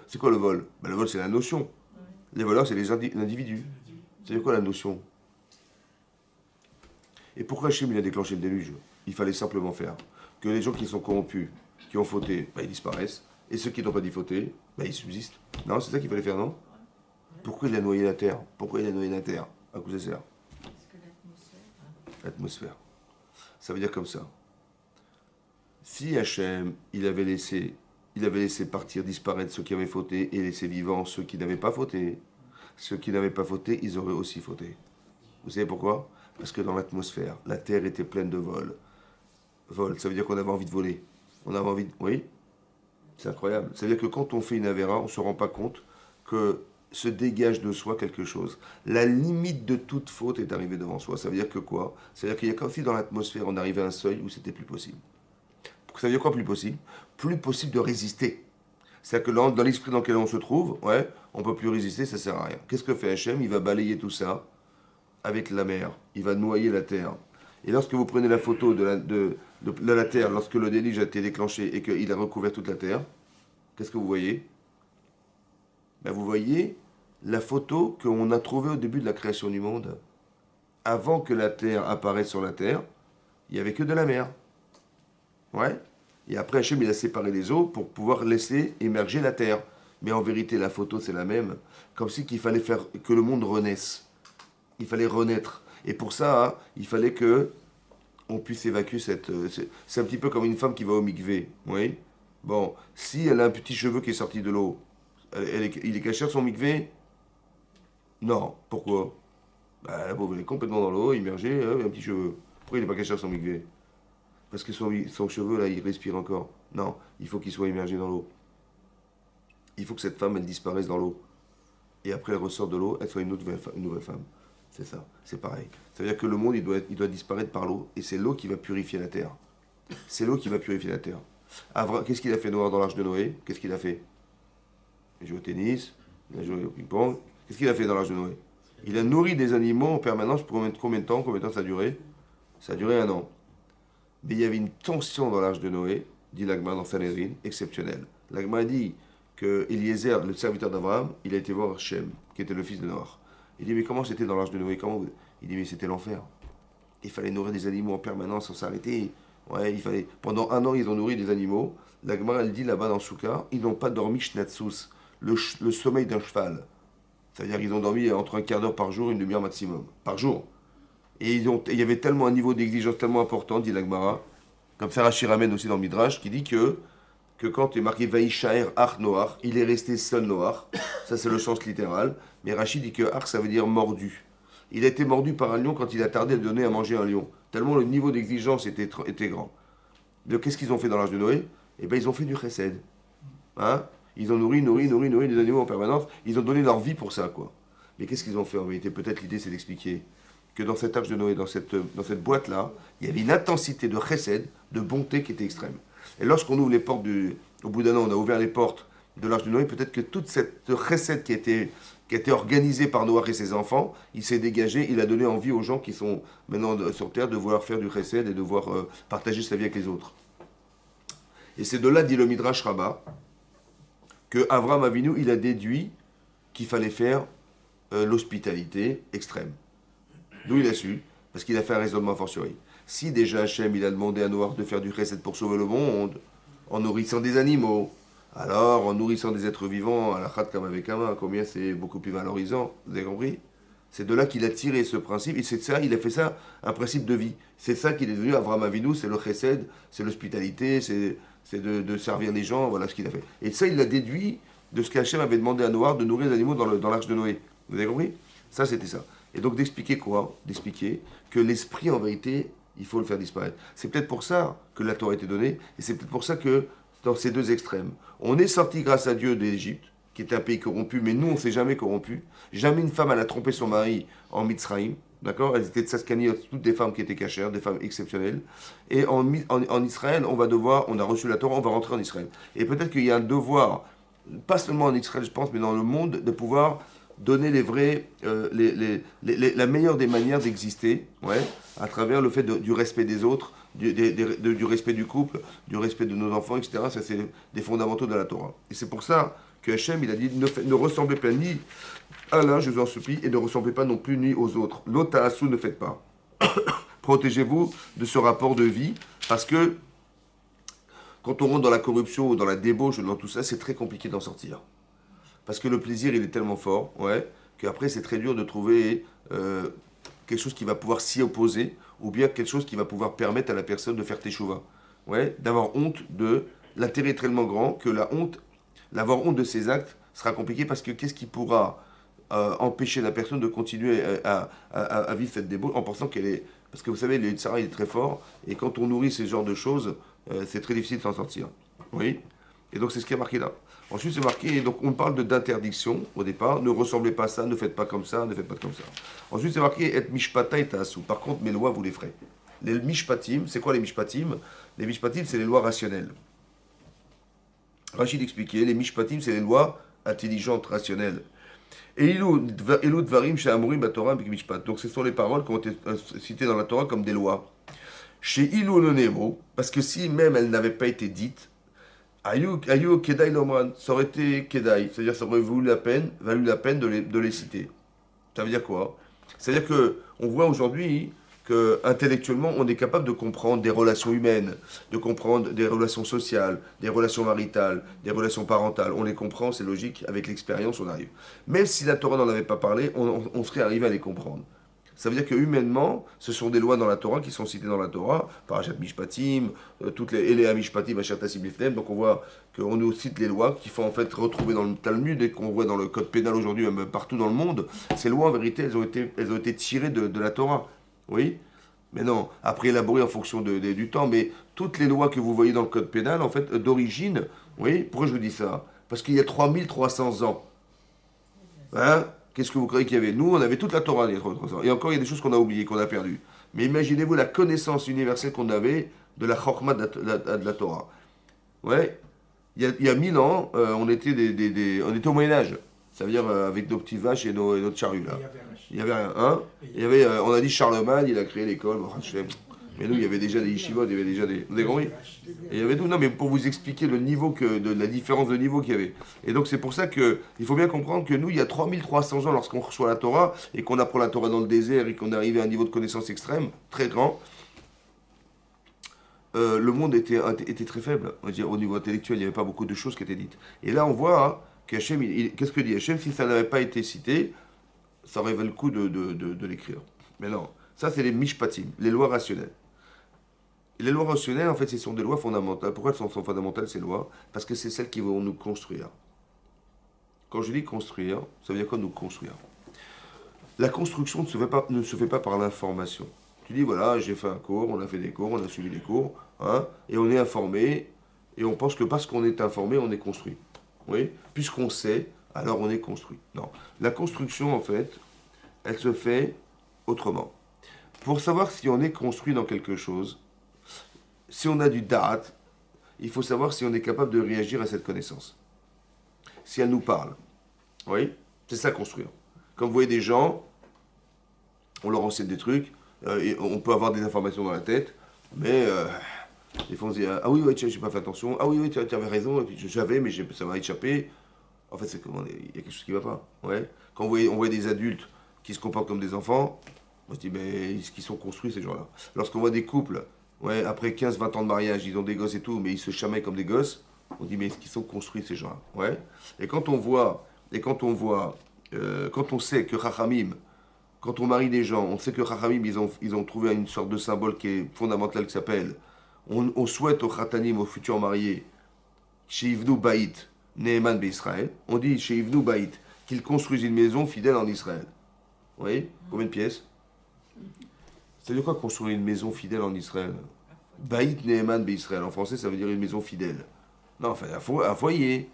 C'est quoi le vol? Le vol, c'est la notion. Les voleurs, c'est les individus. C'est quoi la notion? Et pourquoi Hachem il a déclenché le déluge? Il fallait simplement faire que les gens qui sont corrompus, qui ont fauté, ils disparaissent. Et ceux qui n'ont pas dit fauter, ils subsistent. Non, c'est ça qu'il fallait faire, non? Pourquoi il a noyé la terre? Pourquoi il a noyé la terre? À quoi ça sert? Parce que l'atmosphère. L'atmosphère. Ça veut dire comme ça. Si Hachem, il avait laissé partir, disparaître ceux qui avaient fauté et laissé vivants ceux qui n'avaient pas fauté, ceux qui n'avaient pas fauté, ils auraient aussi fauté. Vous savez pourquoi? Parce que dans l'atmosphère, la terre était pleine de vols. Vol, ça veut dire qu'on avait envie de voler. On avait envie de... Oui? C'est incroyable. C'est-à-dire que quand on fait une avéra, on ne se rend pas compte que se dégage de soi quelque chose. La limite de toute faute est arrivée devant soi. Ça veut dire que quoi? Ça veut dire qu'il y a comme si dans l'atmosphère, on arrivait à un seuil où c'était plus possible. Ça veut dire quoi plus possible? Plus possible de résister. C'est-à-dire que dans l'esprit dans lequel on se trouve, ouais, on ne peut plus résister, ça ne sert à rien. Qu'est-ce que fait Hachem? Il va balayer tout ça avec la mer. Il va noyer la terre. Et lorsque vous prenez la photo de la terre, lorsque le déluge a été déclenché et qu'il a recouvert toute la terre, qu'est-ce que vous voyez? Vous voyez la photo qu'on a trouvée au début de la création du monde. Avant que la terre apparaisse sur la terre, il n'y avait que de la mer. Ouais. Et après, Hachem, il a séparé les eaux pour pouvoir laisser émerger la terre. Mais en vérité, la photo, c'est la même. Comme si qu'il fallait faire que le monde renaisse. Il fallait renaître. Et pour ça, hein, il fallait que on puisse évacuer cette... c'est un petit peu comme une femme qui va au mikvé. Oui. Bon, si elle a un petit cheveu qui est sorti de l'eau, il est caché son mikvé? Non. Pourquoi? La pauvre, elle est complètement dans l'eau, immergée, un petit cheveu. Pourquoi il n'est pas caché son mikvé? Parce que son cheveu, là, il respire encore. Non, il faut qu'il soit immergé dans l'eau. Il faut que cette femme, elle disparaisse dans l'eau. Et après, elle ressort de l'eau, elle soit une nouvelle femme. C'est ça, c'est pareil. Ça veut dire que le monde, il doit disparaître par l'eau. Et c'est l'eau qui va purifier la terre. C'est l'eau qui va purifier la terre. Qu'est-ce qu'il a fait Noah dans l'arche de Noé? Qu'est-ce qu'il a fait? Il a joué au tennis, il a joué au ping-pong. Qu'est-ce qu'il a fait dans l'arche de Noé? Il a nourri des animaux en permanence pour combien de temps? Combien de temps ça a duré? Ça a duré 1 an. Mais il y avait une tension dans l'arche de Noé, dit l'Agma dans Sanhedrin, exceptionnelle. L'Agma dit que Eliezer, le serviteur d'Abraham, il a été voir Shem, qui était le fils de Noach. Il dit, mais comment c'était dans l'arche de Noé? Il dit, mais c'était l'enfer. Il fallait nourrir des animaux en permanence sans s'arrêter. Ouais, il fallait... Pendant 1 an, ils ont nourri des animaux. L'Agma, elle dit là-bas dans Souka, ils n'ont pas dormi Shnatsus, le sommeil d'un cheval. C'est-à-dire qu'ils ont dormi entre un quart d'heure par jour, une demi-heure maximum. Par jour. Et il y avait tellement un niveau d'exigence tellement important, dit l'Agmara, comme ça Rashi ramène aussi dans le Midrash, qui dit que quand il est marqué Vaïchaer Ach Noach, il est resté seul Noach. Ça c'est le sens littéral. Mais Rashi dit que Ach ça veut dire mordu. Il a été mordu par un lion quand il a tardé à donner à manger un lion. Tellement le niveau d'exigence était grand. Donc qu'est-ce qu'ils ont fait dans l'âge de Noé? Eh bien ils ont fait du chesed. Hein? Ils ont nourri les animaux en permanence. Ils ont donné leur vie pour ça, quoi. Mais qu'est-ce qu'ils ont fait en vérité? Peut-être l'idée c'est d'expliquer que dans cette arche de Noé, dans cette boîte-là, il y avait une intensité de chesed, de bonté qui était extrême. Et lorsqu'on ouvre les portes au bout d'un an, on a ouvert les portes de l'Arche de Noé, peut-être que toute cette recette qui a été organisée par Noach et ses enfants, il s'est dégagé, il a donné envie aux gens qui sont maintenant sur Terre de vouloir faire du chesed et de vouloir partager sa vie avec les autres. Et c'est de là, dit le Midrash Rabbah, que Avram Avinu, il a déduit qu'il fallait faire l'hospitalité extrême. D'où il a su, parce qu'il a fait un raisonnement a fortiori. Si déjà Hachem, il a demandé à Noach de faire du chesed pour sauver le monde, en nourrissant des animaux, alors en nourrissant des êtres vivants, à la khat comme avec un combien c'est beaucoup plus valorisant, vous avez compris? C'est de là qu'il a tiré ce principe, et c'est ça, il a fait ça un principe de vie. C'est ça qu'il est devenu Avram Avinu, c'est le chesed, c'est l'hospitalité, c'est de servir les gens, voilà ce qu'il a fait. Et ça, il l'a déduit de ce qu'Hachem avait demandé à Noach de nourrir les animaux dans l'arche de Noé. Vous avez compris? Ça, c'était ça. Et donc d'expliquer quoi? D'expliquer que l'esprit, en vérité, il faut le faire disparaître. C'est peut-être pour ça que la Torah a été donnée, et c'est peut-être pour ça que, dans ces deux extrêmes, on est sorti grâce à Dieu d'Égypte, qui était un pays corrompu, mais nous, on ne s'est jamais corrompu. Jamais une femme, elle a trompé son mari en Mitzraïm, d'accord? Elles étaient de Saskani, toutes des femmes qui étaient cachères, des femmes exceptionnelles. Et en Israël, on a reçu la Torah, on va rentrer en Israël. Et peut-être qu'il y a un devoir, pas seulement en Israël, je pense, mais dans le monde, de pouvoir donner les vrais, la meilleure des manières d'exister, ouais, à travers le fait du respect des autres, du respect du couple, du respect de nos enfants, etc. Ça, c'est des fondamentaux de la Torah. Et c'est pour ça que Hachem, il a dit, ne ressemblez pas ni à l'un, je vous en supplie, et ne ressemblez pas non plus ni aux autres. L'otaasu, ne faites pas. Protégez-vous de ce rapport de vie, parce que quand on rentre dans la corruption ou dans la débauche ou dans tout ça, c'est très compliqué d'en sortir. Parce que le plaisir, il est tellement fort, ouais, qu'après, c'est très dur de trouver quelque chose qui va pouvoir s'y opposer, ou bien quelque chose qui va pouvoir permettre à la personne de faire teshuva. Ouais, d'avoir honte de... L'intérêt est tellement grand que l'avoir honte de ses actes sera compliqué, parce que qu'est-ce qui pourra empêcher la personne de continuer à vivre cette débauche en pensant qu'elle est... Parce que vous savez, le Yitzhara, il est très fort, et quand on nourrit ce genre de choses, c'est très difficile de s'en sortir. Oui. Et donc c'est ce qui est marqué là. Ensuite c'est marqué, donc on parle d'interdiction au départ, ne ressemblez pas à ça, ne faites pas comme ça, ne faites pas comme ça. Ensuite c'est marqué, et mishpata et ta'asu. Par contre, mes lois, vous les ferez. Les mishpatim, c'est quoi les mishpatim? Les mishpatim, c'est les lois rationnelles. Rachid expliquait, les mishpatim, c'est les lois intelligentes, rationnelles. Et Elou dvarim chez Amorim Batorah mishpat. Donc ce sont les paroles qui ont été citées dans la Torah comme des lois. Chez Ilou Nonemo, parce que si même elles n'avaient pas été dites, Ayou Kedai Lomran, ça aurait été Kedai, c'est-à-dire ça aurait valu la peine de les citer. Ça veut dire quoi? C'est-à-dire que on voit aujourd'hui que intellectuellement on est capable de comprendre des relations humaines, de comprendre des relations sociales, des relations maritales, des relations parentales. On les comprend, c'est logique, avec l'expérience on arrive. Même si la Torah n'en avait pas parlé, on serait arrivé à les comprendre. Ça veut dire que humainement, ce sont des lois dans la Torah qui sont citées dans la Torah, Parashat Mishpatim, toutes les Elea Mishpatim, Asher Tassim Lifnem. Donc on voit qu'on nous cite les lois qu'il faut en fait retrouver dans le Talmud et qu'on voit dans le code pénal aujourd'hui, même partout dans le monde. Ces lois, en vérité, elles ont été tirées de la Torah. Oui? Mais non, après élaborées en fonction du temps. Mais toutes les lois que vous voyez dans le code pénal, en fait, d'origine, oui, pourquoi je vous dis ça? Parce qu'il y a 3300 ans. Hein? Qu'est-ce que vous croyez qu'il y avait? Nous, on avait toute la Torah il y a 300 ans. Et encore, il y a des choses qu'on a oubliées, qu'on a perdues. Mais imaginez-vous la connaissance universelle qu'on avait de la Chorma de la Torah. Ouais, il y a 1000 ans, on était on était au Moyen-Âge. Ça veut dire avec nos petites vaches et notre charrue, là. Il y avait rien. Hein? Il y avait, on a dit Charlemagne, il a créé l'école. Bon, mais nous, il y avait déjà des yeshivot, il y avait déjà des... Vous avez compris? Et il y avait tout. Non, mais pour vous expliquer le niveau de la différence de niveau qu'il y avait. Et donc, c'est pour ça qu'il faut bien comprendre que nous, il y a 3300 ans, lorsqu'on reçoit la Torah, et qu'on apprend la Torah dans le désert, et qu'on est arrivé à un niveau de connaissance extrême, très grand, le monde était très faible. On va dire, au niveau intellectuel, il n'y avait pas beaucoup de choses qui étaient dites. Et là, on voit hein, qu'Hachem, qu'est-ce que dit Hachem? Si ça n'avait pas été cité, ça aurait valu le coup de l'écrire. Mais non, ça, c'est les mishpatim, les lois rationnelles. Et les lois rationnelles, en fait, ce sont des lois fondamentales. Pourquoi elles sont fondamentales, ces lois? Parce que c'est celles qui vont nous construire. Quand je dis construire, ça veut dire quoi nous construire? La construction ne se fait pas par l'information. Tu dis, voilà, j'ai fait un cours, on a fait des cours, on a suivi des cours, hein, et on est informé, et on pense que parce qu'on est informé, on est construit. Oui? Puisqu'on sait, alors on est construit. Non. La construction, en fait, elle se fait autrement. Pour savoir si on est construit dans quelque chose, si on a du da'at, il faut savoir si on est capable de réagir à cette connaissance. Si elle nous parle. Oui, c'est ça construire. Quand vous voyez des gens, on leur enseigne des trucs, et on peut avoir des informations dans la tête, mais des fois on se dit ah oui, ouais, tiens, j'ai pas fait attention, ah oui, oui, tu avais raison, et puis j'avais, mais ça m'a échappé. En fait, c'est comment il y a quelque chose qui va pas. Ouais. Quand on voit des adultes qui se comportent comme des enfants, on se dit mais est-ce qu'ils sont construits ces gens-là? Lorsqu'on voit des couples, ouais, après 15-20 ans de mariage, ils ont des gosses et tout, mais ils se chamaillent comme des gosses, on dit mais est-ce qu'ils sont construits ces gens-là? Ouais. Et quand on voit, quand on sait que Chachamim, quand on marie des gens, on sait que Chachamim, ils ont trouvé une sorte de symbole qui est fondamental qui s'appelle on souhaite aux Chatanim, aux futurs mariés, chez Ivnu Baït, Neeman Israël, on dit chez Ivnu Baït, qu'ils construisent une maison fidèle en Israël. Vous voyez? Combien de pièces? Ça veut dire quoi construire une maison fidèle en Israël? Baït Neeman Israël. En français, ça veut dire une maison fidèle. Non, enfin, un foyer.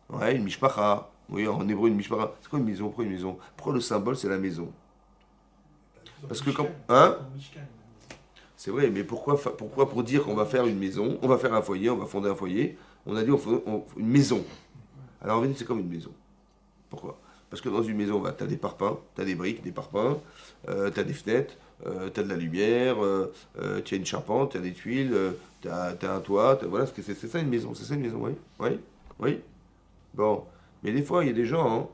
Ouais, une mishpacha. Oui, en hébreu, une mishpacha. C'est quoi une maison? Pourquoi une maison? Pourquoi le symbole, c'est la maison? Parce que quand. Hein? C'est vrai, mais pourquoi pour dire qu'on va faire une maison, on va faire un foyer, on va fonder un foyer, on a dit une maison. Alors en fait, c'est comme une maison. Pourquoi? Parce que dans une maison, tu as des parpaings, tu as des briques, des parpaings, tu as des fenêtres, tu as de la lumière, tu as une charpente, tu as des tuiles, tu as un toit, voilà, c'est ça une maison, c'est ça une maison, oui, oui, oui. Bon, mais des fois, il y a des gens, hein,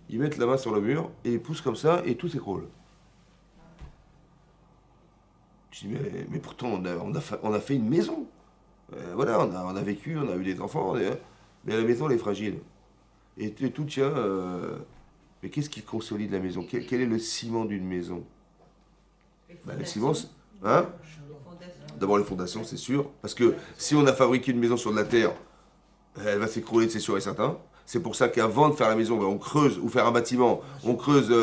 ils mettent la main sur le mur et ils poussent comme ça et tout s'écroule. Je dis, mais pourtant, on a fait une maison. Voilà, on a vécu, on a eu des enfants, mais la maison, elle est fragile. Et tout tient. Mais qu'est-ce qui consolide la maison? Quel est le ciment d'une maison? Le ciment, hein? D'abord les fondations, c'est sûr. Parce que si on a fabriqué une maison sur de la terre, elle va s'écrouler, c'est sûr et certain. C'est pour ça qu'avant de faire la maison, on creuse, ou faire un bâtiment, on creuse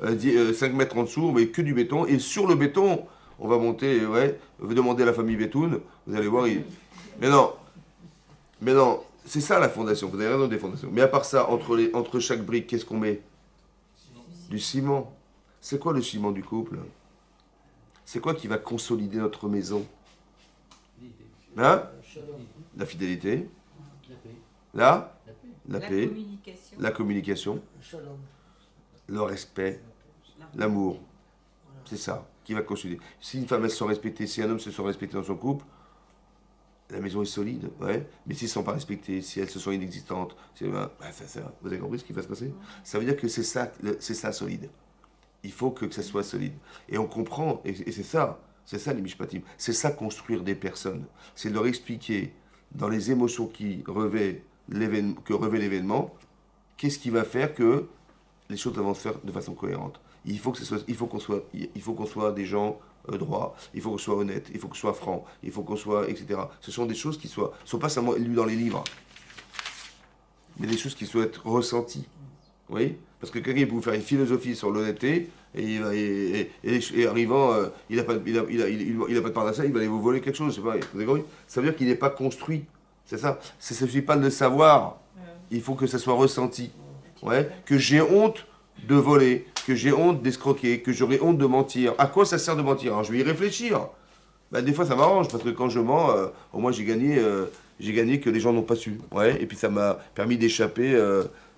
5 mètres en dessous, on met que du béton. Et sur le béton, on va monter, ouais, vous demandez à la famille Bétoun, vous allez voir. Mais non, c'est ça la fondation, vous avez raison des fondations. Mais à part ça, entre chaque brique, qu'est-ce qu'on met? Du ciment. C'est quoi le ciment du couple? C'est quoi qui va consolider notre maison? Hein? La fidélité. La paix. La communication. Le respect. L'amour. C'est ça qui va consolider. Si une femme elle se sent respectée, si un homme se sent respecté dans son couple, la maison est solide, ouais. Mais s'ils ne sont pas respectés, si elles se sont inexistantes, vous avez compris ce qui va se passer? Ça veut dire que c'est ça solide. Il faut que ça soit solide. Et on comprend, et c'est ça les mishpatim. C'est ça construire des personnes. C'est leur expliquer dans les émotions que revêt l'événement, qu'est-ce qui va faire que les choses vont se faire de façon cohérente. Il faut qu'on soit des gens droits, il faut qu'on soit honnête, il faut qu'on soit franc, il faut qu'on soit, etc. Ce sont des choses qui sont pas seulement lues dans les livres, mais des choses qui soient ressenties. Oui? Parce que quelqu'un peut vous faire une philosophie sur l'honnêteté, et arrivant, il n'a pas de parnassus, il va aller vous voler quelque chose, je sais pas, vous avez compris? Ça veut dire qu'il n'est pas construit. C'est ça. Ça ne suffit pas de le savoir. Il faut que ça soit ressenti. Ouais? Que j'ai honte de voler, que j'ai honte d'escroquer, que j'aurais honte de mentir. À quoi ça sert de mentir? Alors, je vais y réfléchir. Des fois, ça m'arrange, parce que quand je mens, au moins j'ai gagné que les gens n'ont pas su. Ouais? Et puis, ça m'a permis d'échapper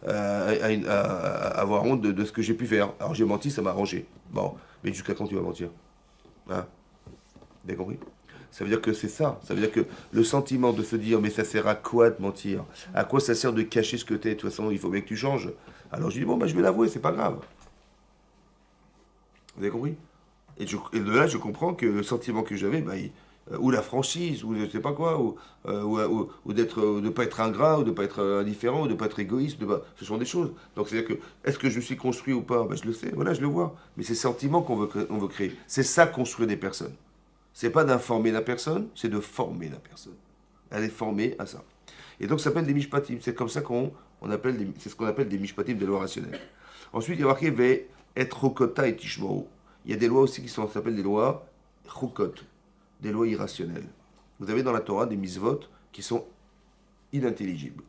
à avoir honte de ce que j'ai pu faire. Alors, j'ai menti, ça m'a arrangé. Bon, mais jusqu'à quand tu vas mentir? Hein? Vous avez compris? Ça veut dire que c'est ça. Ça veut dire que le sentiment de se dire, mais ça sert à quoi de mentir? À quoi ça sert de cacher ce que t'es? De toute façon, il faut bien que tu changes. Alors je dis, bon, je vais l'avouer, c'est pas grave. Vous avez compris? Et de là, je comprends que le sentiment que j'avais, ou la franchise, ou je sais pas quoi, ou de ne pas être ingrat, ou de ne pas être indifférent, ou de ne pas être égoïste, ce sont des choses. Donc c'est-à-dire que, est-ce que je suis construit ou pas? Je le sais, voilà, je le vois. Mais c'est ce sentiment qu'on veut créer. C'est ça, construire des personnes. C'est pas d'informer la personne, c'est de former la personne. Elle est formée à ça. Et donc ça s'appelle des mishpatim. C'est comme ça c'est ce qu'on appelle des mishpatim, des lois rationnelles. Ensuite, il y a marqué ve et chokota et tishmao. Il y a des lois aussi qui s'appellent des lois chokot, des lois irrationnelles. Vous avez dans la Torah des misvot qui sont inintelligibles,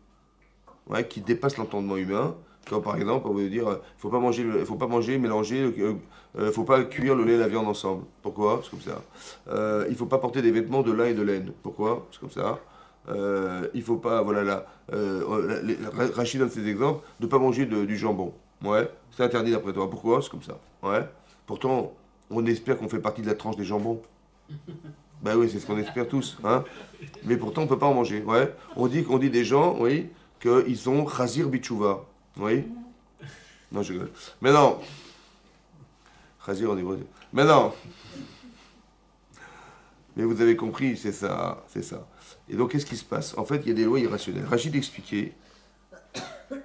ouais, qui dépassent l'entendement humain. Comme par exemple, on veut dire, faut pas manger, mélanger, faut pas cuire le lait et la viande ensemble. Pourquoi? C'est comme ça. Il faut pas porter des vêtements de lin et de laine. Pourquoi? C'est comme ça. il faut pas, voilà là, Rachid donne ses exemples, de ne pas manger du jambon. Ouais, c'est interdit d'après toi. Pourquoi? C'est comme ça. Ouais. Pourtant, on espère qu'on fait partie de la tranche des jambons. Ben oui, c'est ce qu'on espère tous, hein. Mais pourtant, on peut pas en manger. Ouais. On dit des gens, oui, qu'ils sont Khazir Bichouva. Oui. Non, je rigole. Mais non. Khazir en hébreu. Mais non. Mais vous avez compris, c'est ça, c'est ça. Et donc, qu'est-ce qui se passe? En fait, il y a des lois irrationnelles. Rachid expliquait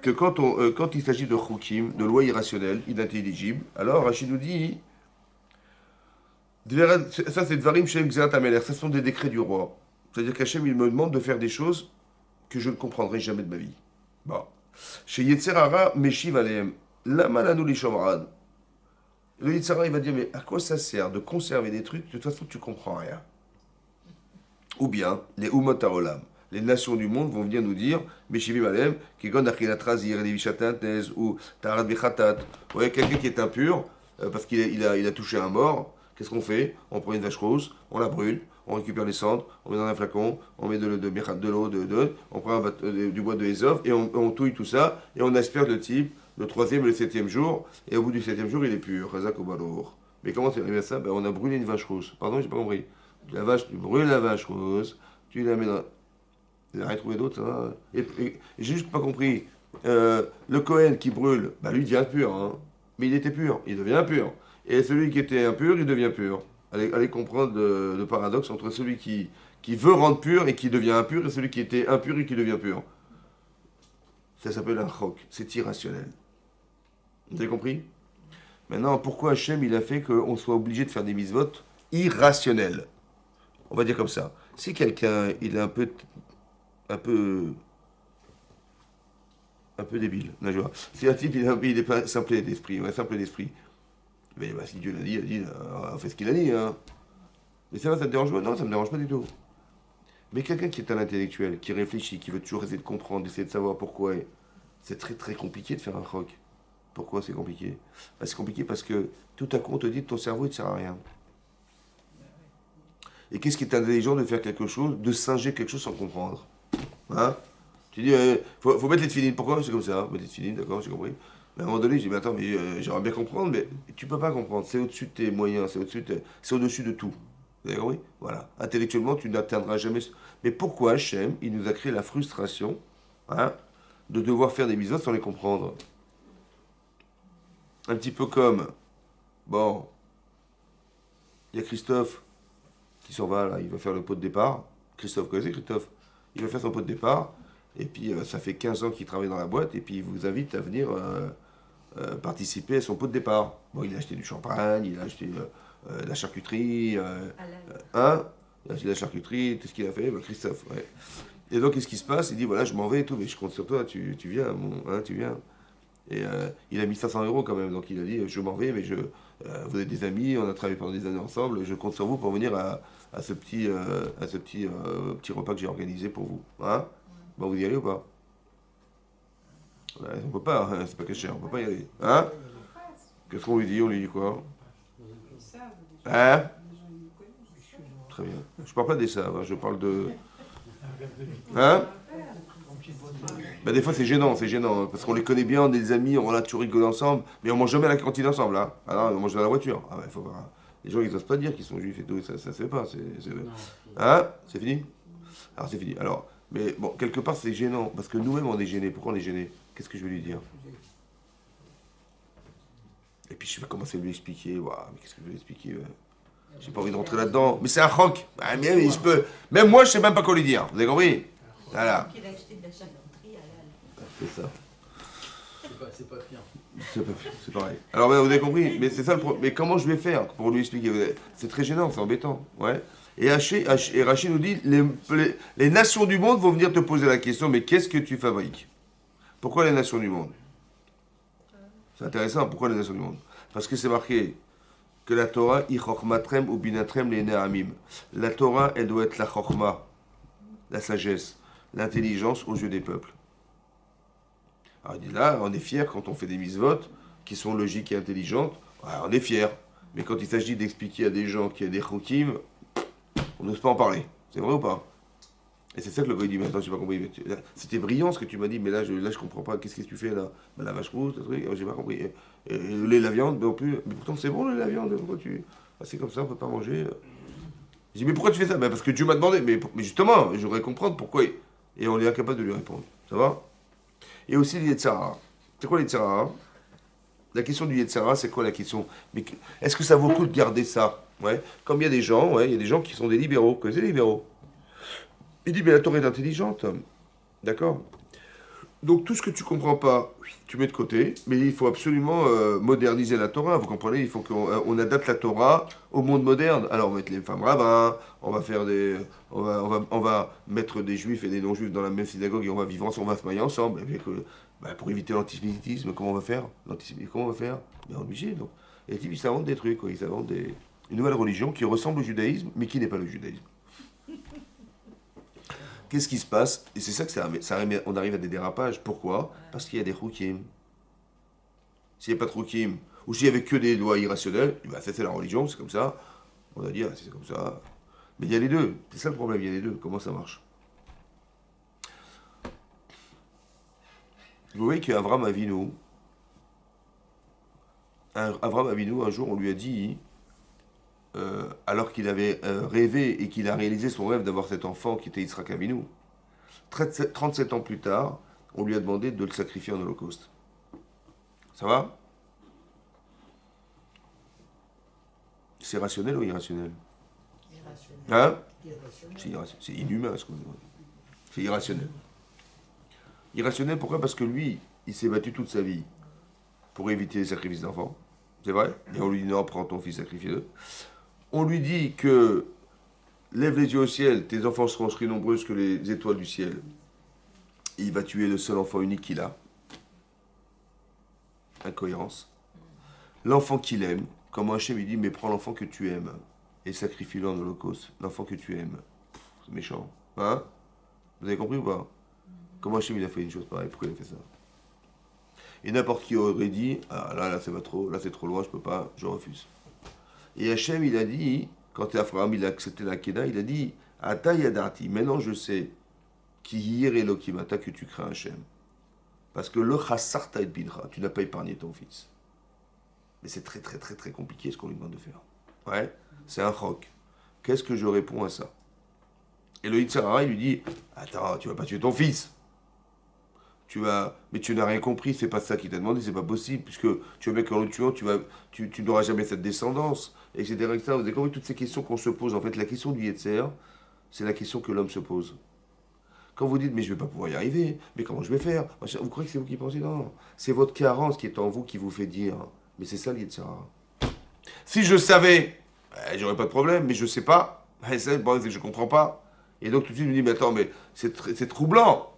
que quand il s'agit de choukim, de lois irrationnelles, inintelligibles, alors Rachid nous dit, ça c'est Dvarim Shem Gzerat Ameler, ça sont des décrets du roi. C'est-à-dire qu'Hachem, il me demande de faire des choses que je ne comprendrai jamais de ma vie. Bon. Chez Yetzerara, Meshiv Aleem, Lama Lanu Lishomran. Le Yetzerara, il va dire, mais à quoi ça sert de conserver des trucs, de toute façon, tu comprends rien. Ou bien, les Umot HaOlam, les nations du monde vont venir nous dire, Meshivim Alem, Kigon Achilat Razir, Levishatat Nez, ou Tarat Bechatat. Vous voyez, quelqu'un qui est impur, parce qu'il a touché un mort, qu'est-ce qu'on fait? On prend une vache rose, on la brûle, on récupère les cendres, on met dans un flacon, on met de l'eau, on prend du bois de Ezov, et on touille tout ça, et on asperge le type, le troisième et le septième jour, et au bout du septième jour, il est pur. Razak au balour. Mais comment c'est arrivé à ça? Ben, on a brûlé une vache rose. Pardon, j'ai pas compris. Tu brûles la vache rose, tu la mets dans. Vous n'avez rien trouvé d'autre, ça? Et j'ai juste pas compris. Le Kohen qui brûle, bah lui devient pur, hein. Mais il était pur, il devient impur. Et celui qui était impur, il devient pur. Allez comprendre le paradoxe entre celui qui veut rendre pur et qui devient impur, et celui qui était impur et qui devient pur. Ça s'appelle un chok, c'est irrationnel. Vous avez compris? Maintenant, pourquoi Hachem il a fait qu'on soit obligé de faire des mitzvot irrationnelles? On va dire comme ça. Si quelqu'un il est un peu débile, là, je vois. Si un type il est pas simple d'esprit, ouais, simple d'esprit. Mais bah, si Dieu l'a dit, il a dit, on fait ce qu'il a dit, hein. Mais ça va, ça te dérange pas? Non, ça me dérange pas du tout. Mais quelqu'un qui est un intellectuel, qui réfléchit, qui veut toujours essayer de comprendre, d'essayer de savoir pourquoi, c'est très très compliqué de faire un rock. Pourquoi c'est compliqué? Bah, c'est compliqué parce que tout à coup on te dit que ton cerveau il ne sert à rien. Et qu'est-ce qui est intelligent de faire quelque chose, de singer quelque chose sans comprendre? Hein? Tu dis, faut mettre les tefilines. Pourquoi c'est comme ça? Mettre les tefilines, d'accord, j'ai compris. Mais à un moment donné, je dis, mais attends, mais j'aimerais bien comprendre, mais tu peux pas comprendre. C'est au-dessus de tes moyens, c'est au-dessus de tout. Vous avez compris? Voilà. Intellectuellement, tu n'atteindras jamais. Mais pourquoi Hachem, il nous a créé la frustration, hein, de devoir faire des mitzvot sans les comprendre? Un petit peu comme, bon, il y a Christophe qui s'en va, là, il va faire le pot de départ. Christophe, connaissez Christophe? Il va faire son pot de départ, et puis ça fait 15 ans qu'il travaille dans la boîte, et puis il vous invite à venir participer à son pot de départ. Bon, il a acheté du champagne, il a acheté de la charcuterie, hein? Il a acheté de la charcuterie, tout ce qu'il a fait, bah, Christophe, ouais. Et donc, qu'est-ce qui se passe? Il dit, voilà, je m'en vais et tout, mais je compte sur toi, tu viens, tu viens. Et il a mis 500 euros quand même, donc il a dit, je m'en vais, mais vous êtes des amis, on a travaillé pendant des années ensemble, je compte sur vous pour venir à ce petit repas que j'ai organisé pour vous. Hein? Bon, vous y allez ou pas? Ouais, on peut pas, hein, c'est pas caché, on peut pas y aller. Hein? Qu'est-ce qu'on lui dit? On lui dit quoi? Hein? Très bien. Je parle pas des saves, hein, je parle de. Hein? Bah, des fois c'est gênant, hein, parce qu'on les connaît bien, on est des amis, on a toujours rigolé ensemble, mais on mange jamais à la cantine ensemble, hein. Ah non, on mange dans la voiture. Ah ouais, faut voir. Les gens ils osent pas dire qu'ils sont juifs et tout, ça se fait pas. Hein? C'est fini? Alors c'est fini. Alors, mais bon, quelque part c'est gênant, parce que nous-mêmes on est gênés. Pourquoi on est gênés? Qu'est-ce que je vais lui dire? Et puis je vais commencer à lui expliquer, waouh, mais qu'est-ce que je vais lui expliquer? J'ai pas envie de rentrer là-dedans. Mais c'est un rock. Ah, mais je peux. Même moi je sais même pas quoi lui dire. Vous avez compris? Voilà. Qu'il a acheté de la charcuterie à la. C'est ça. C'est pas pire. C'est pareil. Alors vous avez compris, mais c'est ça le problème. Mais comment je vais faire pour lui expliquer? C'est très gênant, c'est embêtant. Ouais. Et Rachid nous dit, les nations du monde vont venir te poser la question, mais qu'est-ce que tu fabriques? Pourquoi les nations du monde? C'est intéressant, pourquoi les nations du monde? Parce que c'est marqué que la Torah, ichokmatrem ou binatrem les ne'amim. La Torah, elle doit être la chokma, la sagesse, l'intelligence aux yeux des peuples. Alors il dit là, on est fier quand on fait des mitzvot qui sont logiques et intelligentes, ouais, on est fier. Mais quand il s'agit d'expliquer à des gens qu'il y a des chokim, on n'ose pas en parler. C'est vrai ou pas? Et c'est ça que le gars il dit, mais attends, j'ai pas compris. C'était brillant ce que tu m'as dit, mais là je comprends pas. Qu'est-ce que tu fais là? Ben, la vache rousse, le truc, j'ai pas compris. Et le lait, la viande, non plus. Mais pourtant c'est bon le lait, la viande, pourquoi tu. Ah, c'est comme ça, on peut pas manger. Je dis, mais pourquoi tu fais ça? Ben, parce que Dieu m'a demandé. Mais justement, je voudrais comprendre pourquoi. Et on est incapable de lui répondre. Ça va? Et aussi l'Yetzara. C'est quoi l'Yetzara? La question du Yetzara, c'est quoi la question? Mais est-ce que ça vaut le coup de garder ça? Ouais. Comme il y a des gens, ouais, il y a des gens qui sont des libéraux. Vous connaissez les libéraux? Il dit, mais la Torah est intelligente. D'accord? Donc tout ce que tu comprends pas, tu mets de côté, mais il faut absolument moderniser la Torah. Vous comprenez? Il faut qu'on adapte la Torah au monde moderne. Alors on va mettre les femmes rabbins, on va faire des, on va mettre des juifs et des non-juifs dans la même synagogue et on va vivre ensemble, on va se marier ensemble. Pour éviter l'antisémitisme, comment on va faire? L'antisémitisme, comment on va faire? Bien obligé. Donc. Et ils s'inventent des trucs, quoi. Ils inventent une nouvelle religion qui ressemble au judaïsme, mais qui n'est pas le judaïsme. Qu'est-ce qui se passe? Et c'est ça que on arrive à des dérapages. Pourquoi? Parce qu'il y a des choukim. S'il n'y a pas de choukim, ou s'il n'y avait que des lois irrationnelles, bah ça c'est la religion, c'est comme ça. On va dire, c'est comme ça. Mais il y a les deux. C'est ça le problème, il y a les deux. Comment ça marche? Vous voyez qu'Avram Avinu, un jour, on lui a dit, alors qu'il avait rêvé et qu'il a réalisé son rêve d'avoir cet enfant qui était Yitzhak Avinu, 37 ans plus tard, on lui a demandé de le sacrifier en holocauste. Ça va? C'est rationnel ou irrationnel? Hein? C'est inhumain ce qu'on dit. C'est irrationnel. Irrationnel pourquoi? Parce que lui, il s'est battu toute sa vie pour éviter les sacrifices d'enfants. C'est vrai? Et on lui dit non, prends ton fils, sacrifie-le. On lui dit que lève les yeux au ciel, tes enfants seront aussi nombreux que les étoiles du ciel. Et il va tuer le seul enfant unique qu'il a. Incohérence. L'enfant qu'il aime, comme Hachem il dit, mais prends l'enfant que tu aimes et sacrifie-le en holocauste. L'enfant que tu aimes. C'est méchant. Hein? Vous avez compris ou pas? Comment Hachem il a fait une chose pareille? Pourquoi il a fait ça? Et n'importe qui aurait dit, ah là ça va trop, là c'est trop loin, je peux pas, je refuse. Et Hachem il a dit, quand Abraham il a accepté la Kéda, il a dit, Ata Yadarti, maintenant je sais, qui hier Elokimata que tu crains Hachem. Parce que le chassarta et binra, tu n'as pas épargné ton fils. Mais c'est très très très très compliqué ce qu'on lui demande de faire. Ouais, c'est un choc. Qu'est-ce que je réponds à ça? Et le Yitzhara, il lui dit, attends, tu vas pas tuer ton fils. Mais tu n'as rien compris, c'est pas ça qu'il t'a demandé, c'est pas possible, puisque tu veux bien qu'en le tuant, tu n'auras jamais cette descendance, etc., etc. Vous avez compris toutes ces questions qu'on se pose. En fait, la question du Yetzer, c'est la question que l'homme se pose. Quand vous dites, mais je ne vais pas pouvoir y arriver, mais comment je vais faire? Vous croyez que c'est vous qui pensez? Non, c'est votre carence qui est en vous qui vous fait dire. Mais c'est ça le Yetzirah. Si je savais, j'aurais pas de problème, mais je sais pas. C'est le problème, c'est que je comprends pas. Et donc tout de suite, je me dis, mais attends, mais c'est troublant.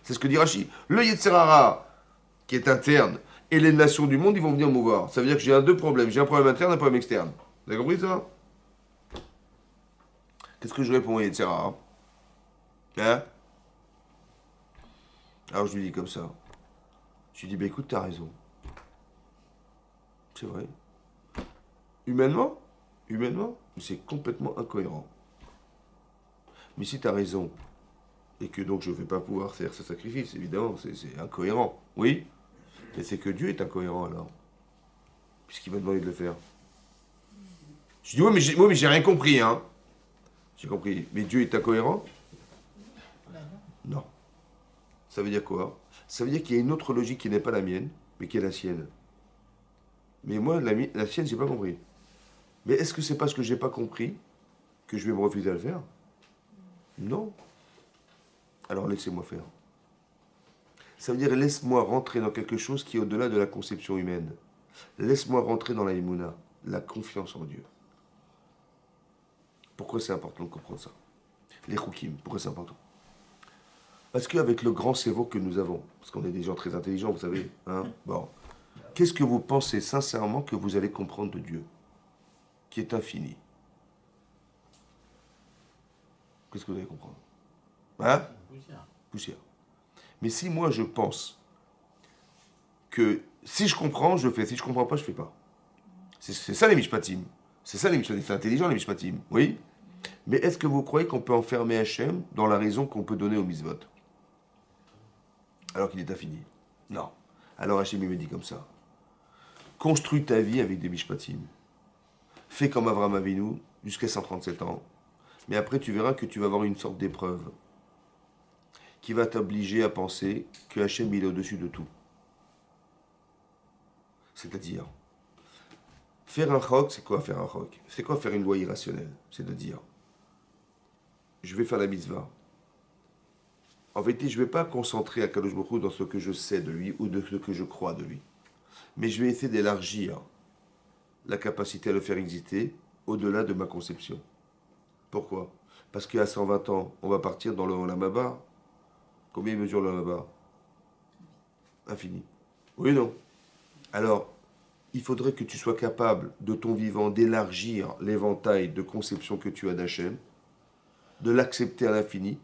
C'est ce que dit Rashi. Le Yetzirah, qui est interne, et les nations du monde, ils vont venir me voir. Ça veut dire que j'ai deux problèmes. J'ai un problème interne et un problème externe. Vous avez compris ça? Qu'est-ce que je réponds à Yetzirah? Hein? Alors je lui dis comme ça. Je lui dis, bah écoute, t'as raison. C'est vrai. Humainement, c'est complètement incohérent. Mais si t'as raison, et que donc je ne vais pas pouvoir faire ce sacrifice, évidemment, c'est incohérent. Oui, mais c'est que Dieu est incohérent alors. Puisqu'il m'a demandé de le faire. Je dis, oui, mais j'ai rien compris, hein. J'ai compris. Mais Dieu est incohérent? Non. Ça veut dire quoi? Ça veut dire qu'il y a une autre logique qui n'est pas la mienne, mais qui est la sienne. Mais moi, la sienne, j'ai pas compris. Mais est-ce que c'est parce que j'ai pas compris que je vais me refuser à le faire? Non. Alors laissez-moi faire. Ça veut dire laisse-moi rentrer dans quelque chose qui est au-delà de la conception humaine. Laisse-moi rentrer dans la Emouna, la confiance en Dieu. Pourquoi c'est important de comprendre ça? Les Choukim, pourquoi c'est important? Parce qu'avec le grand cerveau que nous avons, parce qu'on est des gens très intelligents, vous savez, hein, bon, qu'est-ce que vous pensez sincèrement que vous allez comprendre de Dieu, qui est infini? Qu'est-ce que vous allez comprendre? Hein? Poussière. Mais si moi je pense que si je comprends, je fais, si je comprends pas, je fais pas. C'est ça les mishpatim. C'est ça les mishpatim. C'est intelligent les mishpatim. Oui? Mais est-ce que vous croyez qu'on peut enfermer Hachem dans la raison qu'on peut donner au mitzvot? Alors qu'il est infini. Non. Alors Hachem il me dit comme ça. Construis ta vie avec des mishpatim. Fais comme Avraham Avinu jusqu'à 137 ans. Mais après tu verras que tu vas avoir une sorte d'épreuve qui va t'obliger à penser que Hachem il est au-dessus de tout. C'est-à-dire, faire un chok, c'est quoi faire un chok? C'est quoi faire une loi irrationnelle? C'est de dire, je vais faire la mitzvah. En vérité, je ne vais pas concentrer Akadosh Baruch Hu dans ce que je sais de lui ou de ce que je crois de lui. Mais je vais essayer d'élargir la capacité à le faire exister au-delà de ma conception. Pourquoi? Parce qu'à 120 ans, on va partir dans le Olam Haba. Combien il mesure le Olam Haba? Infini. Oui ou non? Alors, il faudrait que tu sois capable, de ton vivant, d'élargir l'éventail de conception que tu as d'Hachem, de l'accepter à l'infini,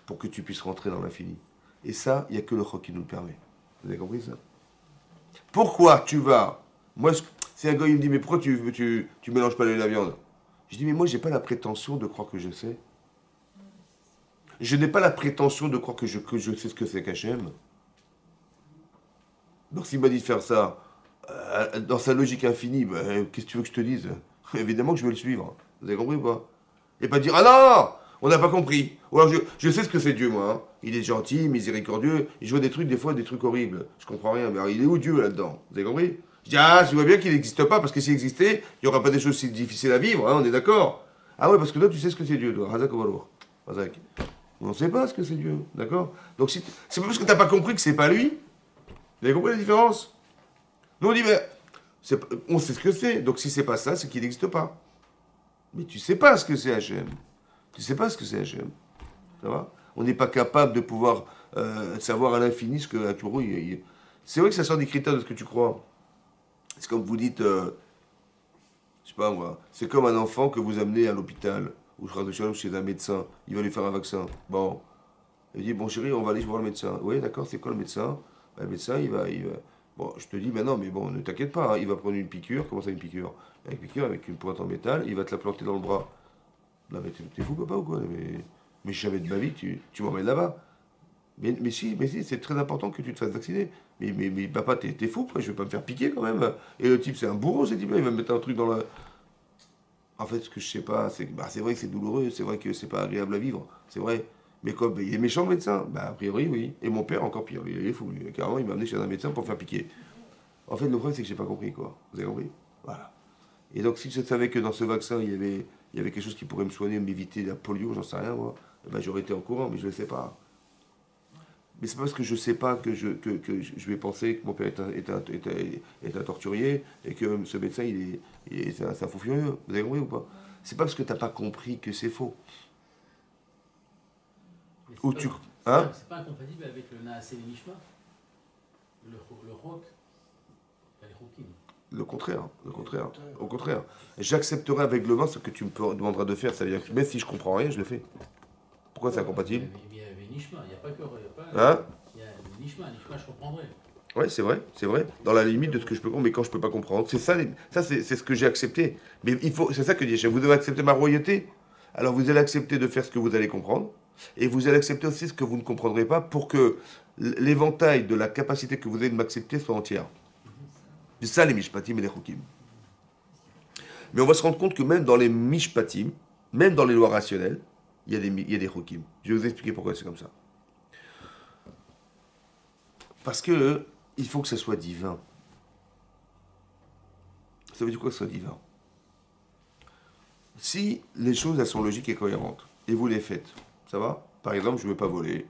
pour que tu puisses rentrer dans l'infini. Et ça, il n'y a que le Chok qui nous le permet. Vous avez compris ça? Pourquoi tu vas... Moi, si un gars il me dit, mais pourquoi tu mélanges pas le lait et la viande? Je dis, mais moi, j'ai pas la prétention de croire que je sais. Je n'ai pas la prétention de croire que je sais ce que c'est qu'Hachem. Donc s'il m'a dit de faire ça, dans sa logique infinie, ben, qu'est-ce que tu veux que je te dise? Évidemment que je vais le suivre. Vous avez compris ou pas? Et pas dire, ah non, on n'a pas compris. Ou alors je sais ce que c'est Dieu, moi. Hein. Il est gentil, miséricordieux. Il joue des trucs, des fois, des trucs horribles. Je comprends rien. Mais alors, il est où Dieu là-dedans? Vous avez compris? Je dis, ah, je vois bien qu'il n'existe pas, parce que s'il existait, il n'y aurait pas des choses si difficiles à vivre, hein, on est d'accord? Ah ouais, parce que toi, tu sais ce que c'est Dieu, toi. Hazak Ovalour. Hazak. On ne sait pas ce que c'est Dieu, d'accord? Donc, c'est pas parce que tu n'as pas compris que c'est pas lui. Vous avez compris la différence? Nous, on dit, mais on sait ce que c'est. Donc, si c'est pas ça, c'est qu'il n'existe pas. Mais tu sais pas ce que c'est Hachem. Tu sais pas ce que c'est Hachem. Ça va? On n'est pas capable de pouvoir savoir à l'infini ce que Hachurou, c'est vrai que ça sort des critères de ce que tu crois. C'est comme vous dites, je sais pas moi, c'est comme un enfant que vous amenez à l'hôpital, ou chez un médecin, il va lui faire un vaccin. Bon, il dit, bon chéri, on va aller voir le médecin. Oui, d'accord, c'est quoi le médecin? Ben, le médecin, il va... Bon, je te dis, ben non, mais bon, ne t'inquiète pas, hein, il va prendre une piqûre. Comment ça, une piqûre? Une piqûre avec une pointe en métal, il va te la planter dans le bras. Là, mais t'es fou, papa, ou quoi? Mais jamais de ma vie, tu m'emmènes là-bas. Mais si, c'est très important que tu te fasses vacciner. Mais papa, t'es fou, quoi, je vais pas me faire piquer quand même. Et le type, c'est un bourreau, ce type-là, il va me mettre un truc dans la... En fait, ce que je sais pas, c'est vrai que c'est douloureux, c'est vrai que c'est pas agréable à vivre, c'est vrai. Mais comme il est méchant le médecin, a priori oui. Et mon père encore pire, il est fou, lui. Carrément, il m'a amené chez un médecin pour me faire piquer. En fait, le problème, c'est que j'ai pas compris, quoi. Vous avez compris? Voilà. Et donc, si je savais que dans ce vaccin, il y avait quelque chose qui pourrait me soigner, m'éviter la polio, j'en sais rien, moi, j'aurais été au courant, mais je le sais pas. Mais c'est pas parce que je sais pas que je vais penser que mon père est un torturier et que ce médecin, c'est un fou furieux. Vous avez compris ou pas? C'est pas parce que t'as pas compris que c'est faux. Ou tu... Hein? C'est pas incompatible avec le Naasé Nishma? Le Rock? Les Rokim. Le contraire, au contraire. J'accepterai aveuglement ce que tu me demanderas de faire. Ça veut dire que même si je comprends rien, je le fais. Pourquoi c'est incompatible? Il y avait Nishma, il n'y a pas que... Hein? Il y a Nishma, je comprendrais. Ouais, c'est vrai, dans la limite de ce que je peux comprendre, mais quand je peux pas comprendre, c'est ça, c'est ce que j'ai accepté. Mais c'est ça que dit Hachem, vous devez accepter ma royauté. Alors vous allez accepter de faire ce que vous allez comprendre, et vous allez accepter aussi ce que vous ne comprendrez pas, pour que l'éventail de la capacité que vous avez de m'accepter soit entière. C'est ça les mishpatim et les chokim. Mais on va se rendre compte que même dans les mishpatim, même dans les lois rationnelles, il y a des chokim. Je vais vous expliquer pourquoi c'est comme ça. Parce que il faut que ça soit divin. Ça veut dire quoi que ce soit divin? Si les choses elles sont logiques et cohérentes, et vous les faites, ça va? Par exemple, je ne vais pas voler,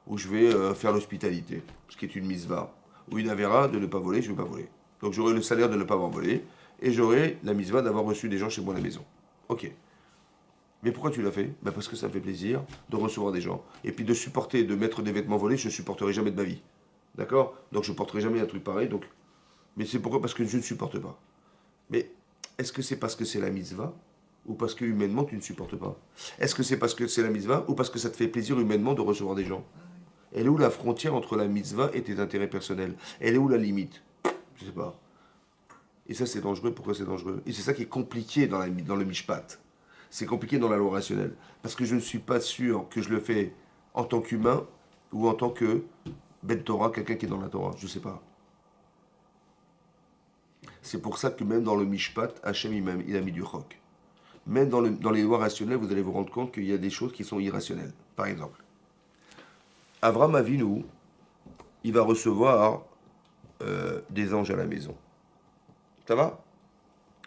ou je vais faire l'hospitalité, ce qui est une misva, ou une avéra de ne pas voler, je ne vais pas voler. Donc j'aurai le salaire de ne pas avoir volé, et j'aurai la misva d'avoir reçu des gens chez moi à la maison. Ok. Mais pourquoi tu l'as fait? Parce que ça me fait plaisir de recevoir des gens. Et puis de supporter, de mettre des vêtements volés, je ne supporterai jamais de ma vie. D'accord? Donc je ne porterai jamais un truc pareil. Donc... Mais c'est pourquoi? Parce que je ne supporte pas. Mais est-ce que c'est parce que c'est la mitzvah? Ou parce que humainement tu ne supportes pas? Est-ce que c'est parce que c'est la mitzvah? Ou parce que ça te fait plaisir humainement de recevoir des gens? Elle est où la frontière entre la mitzvah et tes intérêts personnels? Elle est où la limite? Je ne sais pas. Et ça c'est dangereux. Pourquoi c'est dangereux? Et c'est ça qui est compliqué dans le mishpat. C'est compliqué dans la loi rationnelle. Parce que je ne suis pas sûr que je le fais en tant qu'humain ou en tant que Ben Torah, quelqu'un qui est dans la Torah. Je ne sais pas. C'est pour ça que même dans le Mishpat, Hachem il a mis du chok. Même dans les lois rationnelles, vous allez vous rendre compte qu'il y a des choses qui sont irrationnelles. Par exemple, Avram Avinu, il va recevoir des anges à la maison. Ça va?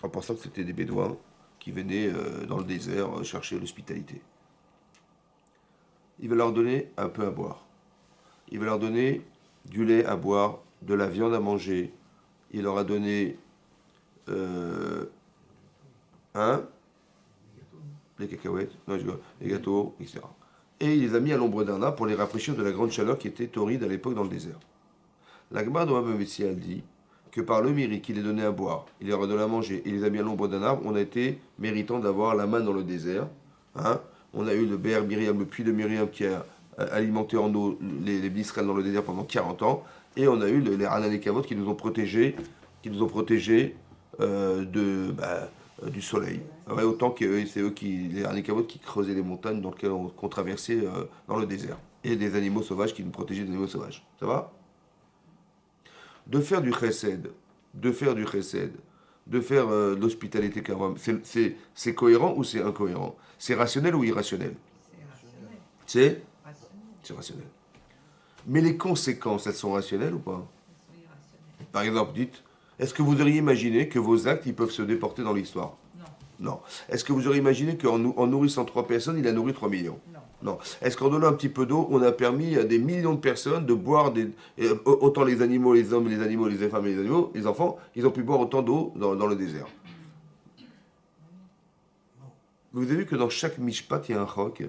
En pensant que c'était des bédouins qui venaient dans le désert chercher l'hospitalité. Il va leur donner un peu à boire. Il va leur donner du lait à boire, de la viande à manger. Il leur a donné les cacahuètes, non, les gâteaux, etc. Et il les a mis à l'ombre d'un arbre pour les rafraîchir de la grande chaleur qui était torride à l'époque dans le désert. La Gemara de Rabbi Messia dit que par le mérite qu'il les donnait à boire, il leur a donné à manger, il les a mis à l'ombre d'un arbre, on a été méritant d'avoir la manne dans le désert. Hein. On a eu le Be'er Miriam, le puits de Myriam qui a alimenté en eau les Israël dans le désert pendant 40 ans. Et on a eu les Hanan et Kavod qui nous ont protégés, du soleil. Ouais, autant que c'est eux les Hanan et Kavod qui creusaient les montagnes dans lesquelles qu'on traversait dans le désert. Et des animaux sauvages qui nous protégeaient des animaux sauvages. Ça va? De faire du chesed, de faire de l'hospitalité qu'Avram, c'est cohérent ou c'est incohérent? C'est rationnel ou irrationnel? C'est rationnel. Mais les conséquences, elles sont rationnelles ou pas? Par exemple, dites, est-ce que vous auriez imaginé que vos actes, ils peuvent se déporter dans l'histoire? Non. Est-ce que vous auriez imaginé qu'en nourrissant 3 personnes, il a nourri 3 millions? Non. Est-ce qu'en donnant un petit peu d'eau, on a permis à des millions de personnes de boire autant les animaux, les hommes, les animaux, les femmes et les animaux, les enfants, ils ont pu boire autant d'eau dans le désert? Vous avez vu que dans chaque mishpat, il y a un chok.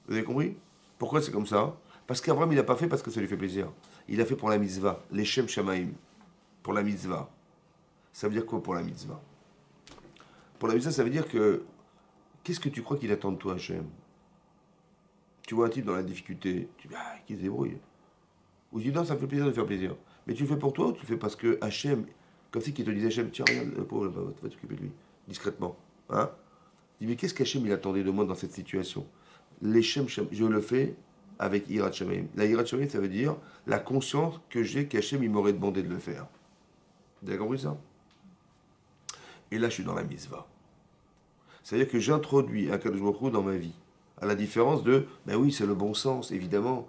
Vous avez compris? Pourquoi c'est comme ça? Parce qu'Abraham, il n'a pas fait parce que ça lui fait plaisir. Il a fait pour la mitzvah, les Shem Shamaim, pour la mitzvah. Ça veut dire quoi pour la mitzvah? Pour la mitzvah, ça veut dire que qu'est-ce que tu crois qu'il attend de toi, Hachem? Tu vois un type dans la difficulté, tu dis, qu'il se débrouille. Ou tu dis, non, ça me fait plaisir de faire plaisir. Mais tu le fais pour toi ou tu le fais parce que Hachem, comme si qu'il te disait, Hachem, tiens, regarde, le pauvre, va t'occuper de lui, discrètement. Hein? Il dit, mais qu'est-ce qu'Hachem, il attendait de moi dans cette situation? Les Shem, je le fais avec Hirat Shamaim. La Hirat Shamaim, ça veut dire la conscience que j'ai qu'Hachem, il m'aurait demandé de le faire. Vous avez compris ça? Et là, je suis dans la mitzvah. C'est-à-dire que j'introduis un Kadosh Baruch Hu dans ma vie. À la différence de, ben oui, c'est le bon sens, évidemment.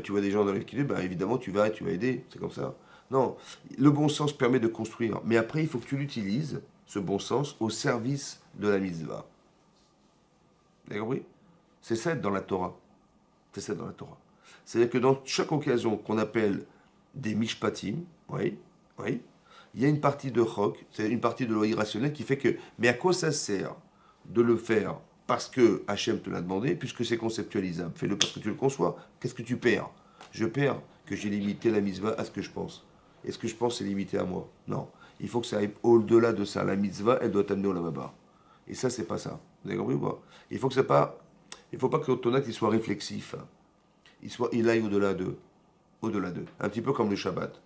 Tu vois des gens dans les difficultés, ben évidemment, tu vas aider. C'est comme ça. Non, le bon sens permet de construire. Mais après, il faut que tu l'utilises, ce bon sens, au service de la mitzvah. Vous avez compris? C'est ça dans la Torah. C'est ça dans la Torah. C'est-à-dire que dans chaque occasion qu'on appelle des mishpatim, oui, il y a une partie de chok, c'est une partie de loi irrationnelle qui fait que, mais à quoi ça sert de le faire parce que Hachem te l'a demandé, puisque c'est conceptualisable? Fais-le parce que tu le conçois. Qu'est-ce que tu perds? Je perds que j'ai limité la mitzvah à ce que je pense. Et ce que je pense, c'est limité à moi. Non. Il faut que ça aille au-delà de ça. La mitzvah, elle doit t'amener au lamaba. Et ça, c'est pas ça. Vous avez compris ou pas? Il faut pas que ton acte il soit réflexif. Il aille au-delà d'eux. Au-delà d'eux. Un petit peu comme le Shabbat.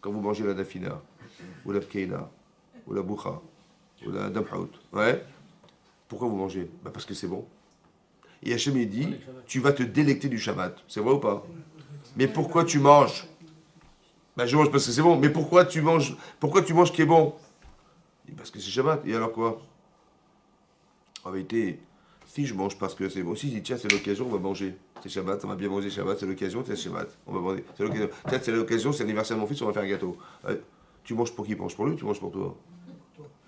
Quand vous mangez la dafina, ou la pkeina, ou la boucha, ou la damhaout. Ouais. Pourquoi vous mangez? Parce que c'est bon. Et Hachem il dit, tu vas te délecter du Shabbat. C'est vrai ou pas? Mais pourquoi tu manges? Je mange parce que c'est bon. Mais pourquoi tu manges ce qui est bon? Parce que c'est Shabbat. Et alors quoi? En vérité, si je mange parce que c'est bon, si je dis tiens c'est l'occasion, on va manger. C'est Shabbat, on va bien manger Shabbat, c'est l'occasion, c'est Shabbat. On va manger. C'est l'occasion. Tiens, c'est l'occasion, c'est l'anniversaire de mon fils, on va faire un gâteau. Tu manges pour qui? Tu manges pour lui ou tu manges pour toi?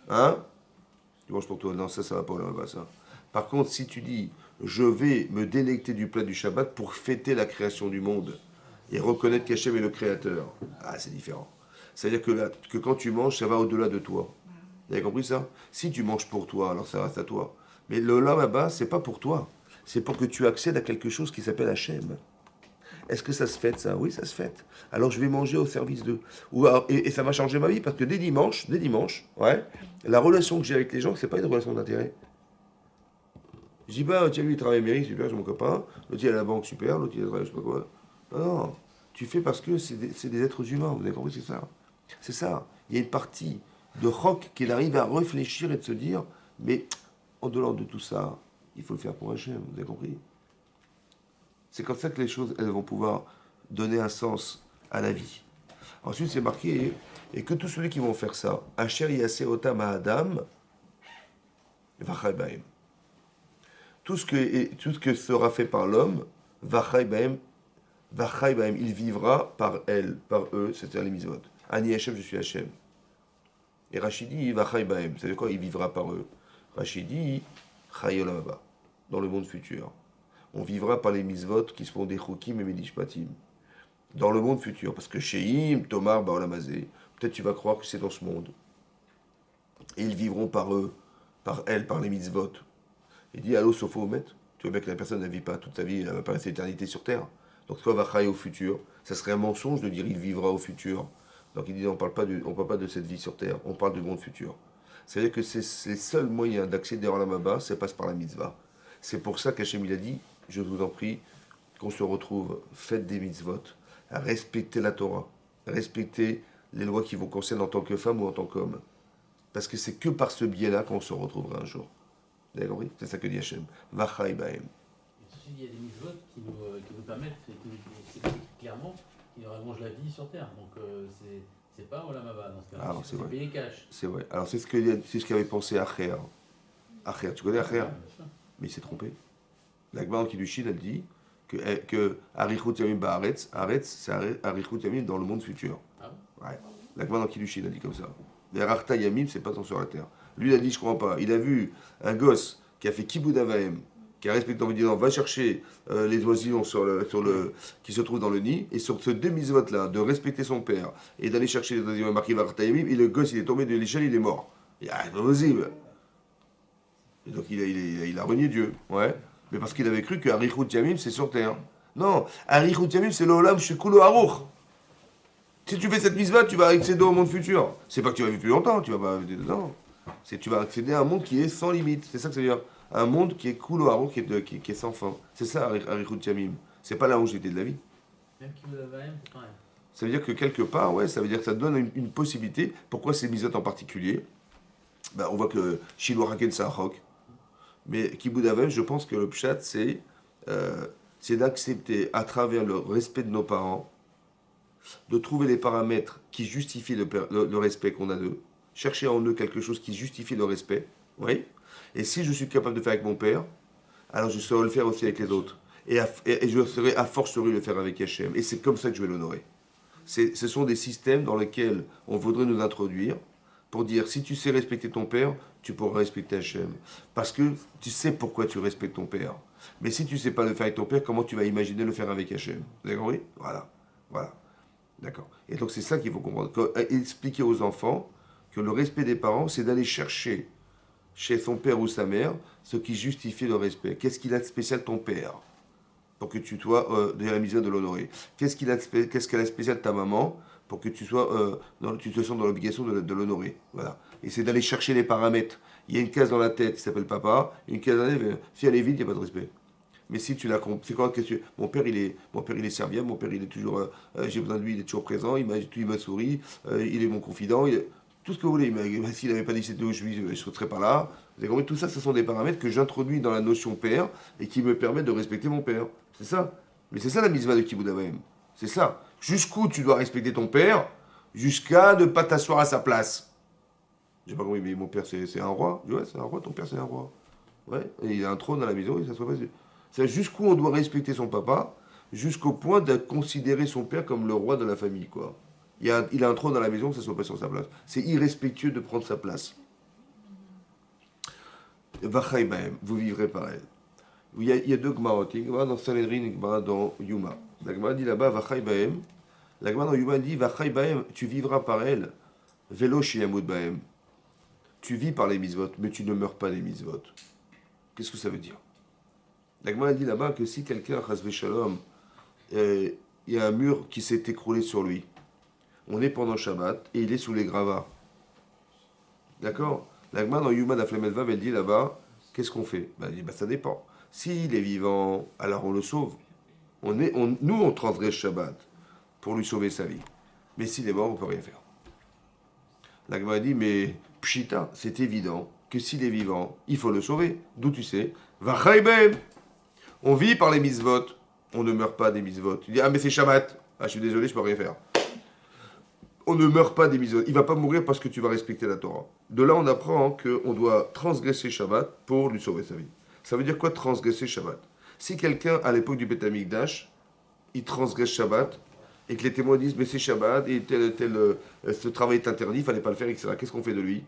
Hein? Tu manges pour toi? Non, ça va pas là-bas, ça. Par contre, si tu dis je vais me délecter du plat du Shabbat pour fêter la création du monde et reconnaître qu'Hachem est le créateur, c'est différent. C'est-à-dire que quand tu manges, ça va au-delà de toi. Vous avez compris ça? Si tu manges pour toi, alors ça reste à toi. Mais le là-bas, c'est pas pour toi. C'est pour que tu accèdes à quelque chose qui s'appelle Hachem. Est-ce que ça se fête, ça? Oui, ça se fête. Alors je vais manger au service d'eux. Et ça va changer ma vie parce que dès dimanche, ouais, la relation que j'ai avec les gens, c'est pas une relation d'intérêt. Je dis pas, tiens, lui, il travaille à la mairie, super, j'ai mon copain. L'autre, il est à la banque, super. L'autre, il travaille, je sais pas quoi. Non, tu fais parce que c'est des êtres humains. Vous avez compris, c'est ça. C'est ça. Il y a une partie de Chok qu'il arrive à réfléchir et de se dire, mais en dehors de tout ça, il faut le faire pour Hachem, vous avez compris? C'est comme ça que les choses, elles vont pouvoir donner un sens à la vie. Ensuite, c'est marqué, et que tous ceux qui vont faire ça, Asher Yaseh Otam Adam, Vachai Bahem. Tout ce que sera fait par l'homme, Vachai Bahem, il vivra par elle, par eux, c'est-à-dire les mitzvot. Ani Hachem, je suis Hachem. Et Rachidi, Vachai Bahem, c'est-à-dire quoi? Il vivra par eux. Rachidi, Chai Olam Haba, dans le monde futur. On vivra par les mitzvot qui seront des chokim et medishpatim. Dans le monde futur. Parce que Sheim, Tomar, Baolamazé, peut-être tu vas croire que c'est dans ce monde. Et ils vivront par eux, par elles, par les mitzvot. Il dit, allô, Sopho Omet, tu vois bien que la personne ne vit pas toute sa vie, elle va pas rester éternité sur terre. Donc toi, va au futur. Ça serait un mensonge de dire il vivra au futur. Donc il dit, on ne parle pas de cette vie sur terre, on parle du monde futur. C'est-à-dire que c'est les seuls moyens d'accéder à l'Amaba, ça passe par la mitzvah. C'est pour ça qu'Hachem il a dit, je vous en prie, qu'on se retrouve, faites des mitzvot, à respecter la Torah, à respecter les lois qui vous concernent en tant que femme ou en tant qu'homme. Parce que c'est que par ce biais-là qu'on se retrouvera un jour. Vous avez compris? C'est ça que dit Hachem. Vachai Bahem. Il y a des mitzvot qui nous permettent, qui nous clairement, qui nous rallongent la vie sur Terre. Donc c'est pas Olam Haba dans ce cas-là. Ah, c'est vrai. Payer cash. C'est vrai. Alors c'est ce qu'avait pensé Acher. Acher, tu connais Acher? Mais il s'est trompé. La Gemara en Kiddushin, elle dit que Arichut Yamim Ba'aretz, Aretz, c'est Arichut Yamim dans le monde futur. Ah bon? Ouais. La Gemara en Kiddushin, elle dit comme ça. Les Arachta Yamim, c'est pas tant sur la terre. Lui, il a dit, je crois pas. Il a vu un gosse qui a fait Kibud Avaim, qui a respecté, on va dire, va chercher les oisillons qui se trouvent dans le nid, et sur ce demi-vote-là, de respecter son père et d'aller chercher les oisillons marqués Arachta Yamim, et le gosse, il est tombé de l'échelle, il est mort. C'est pas possible. Et donc il a renié Dieu, ouais. Mais parce qu'il avait cru que Arichut Yamim, c'est sur terre. Non, Arichut Yamim, c'est l'Olam Shekulo Aruch. Si tu fais cette mitzvah, tu vas accéder au monde futur. C'est pas que tu vas vivre plus longtemps, tu vas pas vivre dedans. C'est que tu vas accéder à un monde qui est sans limite. C'est ça que ça veut dire. Un monde qui est Kulo Aruch, qui est sans fin. C'est ça Arichut Yamim. C'est pas la longévité de la vie. Même qui vous avez c'est pareil. Ça veut dire que quelque part, ouais, ça veut dire que ça donne une possibilité. Pourquoi ces mitzvot en particulier? Ben, on voit que Shiloh Haken Sahok. Mais Kibud Avem, je pense que le pshat, c'est d'accepter, à travers le respect de nos parents, de trouver les paramètres qui justifient le respect qu'on a d'eux, chercher en eux quelque chose qui justifie le respect, oui. Et si je suis capable de faire avec mon père, alors je saurai le faire aussi avec les autres. Et je serai à fortiori le faire avec Hachem. Et c'est comme ça que je vais l'honorer. Ce sont des systèmes dans lesquels on voudrait nous introduire pour dire, si tu sais respecter ton père, tu pourras respecter Hachem. Parce que tu sais pourquoi tu respectes ton père. Mais si tu ne sais pas le faire avec ton père, comment tu vas imaginer le faire avec Hachem? Vous avez compris? Voilà. Voilà. D'accord. Et donc c'est ça qu'il faut comprendre. Expliquer aux enfants que le respect des parents, c'est d'aller chercher chez son père ou sa mère ce qui justifie le respect. Qu'est-ce qu'il a de spécial ton père pour que tu sois de la misère de l'honorer? Qu'est-ce qu'elle a de spécial ta maman pour que tu te sens dans l'obligation de l'honorer? Voilà. Et c'est d'aller chercher les paramètres. Il y a une case dans la tête qui s'appelle papa, une case dans la tête, si elle est vide, il n'y a pas de respect. Mais si tu l'as compris, c'est quoi? Mon père, il est serviable, mon père, il est toujours, j'ai besoin de lui, il est toujours présent, il m'a souri, il est mon confident, tout ce que vous voulez. S'il n'avait pas dit c'était où je ne serais pas là. Vous avez compris? Tout ça, ce sont des paramètres que j'introduis dans la notion père et qui me permettent de respecter mon père. C'est ça. Mais c'est ça la mitzvah de Kibud Avaim. C'est ça. Jusqu'où tu dois respecter ton père, jusqu'à ne pas t'asseoir à sa place. J'ai pas compris, mais mon père, c'est un roi. Je dis, ouais, c'est un roi, ton père, c'est un roi. Ouais, et il a un trône à la maison, il s'assoit pas dessus. C'est jusqu'où on doit respecter son papa, jusqu'au point de considérer son père comme le roi de la famille, quoi. Il a un trône à la maison, ça ne soit pas sur sa place. C'est irrespectueux de prendre sa place. Vachai Bahem, vous vivrez par elle. Il y a deux Gmarot, une Gmara dans Sanhedrin, une Gmara dans Yuma. La Gmara dit là-bas, Vachai Bahem. La Gmara dans Yuma dit, Vachai Bahem, tu vivras par elle. Velo Sheyamud Bahem. Tu vis par les mitzvot, mais tu ne meurs pas les mitzvot. Qu'est-ce que ça veut dire? La Gemara dit là-bas que si quelqu'un, Chasvé Shalom, il y a un mur qui s'est écroulé sur lui, on est pendant Shabbat et il est sous les gravats. D'accord? La Gemara dans Yuma d'Aflemedvav, elle dit là-bas, qu'est-ce qu'on fait? Elle dit, ça dépend. S'il est vivant, alors on le sauve. Nous, on transgresse Shabbat pour lui sauver sa vie. Mais s'il est mort, on ne peut rien faire. La Gemara dit, mais pshita, c'est évident que s'il est vivant, il faut le sauver. D'où tu sais? Vachaïbem. On vit par les mitzvot. On ne meurt pas des mitzvot. Tu dis, ah mais c'est Shabbat. Ah je suis désolé, je peux rien faire. On ne meurt pas des mitzvot. Il va pas mourir parce que tu vas respecter la Torah. De là, on apprend qu'on doit transgresser Shabbat pour lui sauver sa vie. Ça veut dire quoi transgresser Shabbat? Si quelqu'un, à l'époque du Beth Amikdash, il transgresse Shabbat, et que les témoins disent, mais c'est Shabbat, et ce travail est interdit, il fallait pas le faire, etc. Qu'est-ce qu'on fait de lui?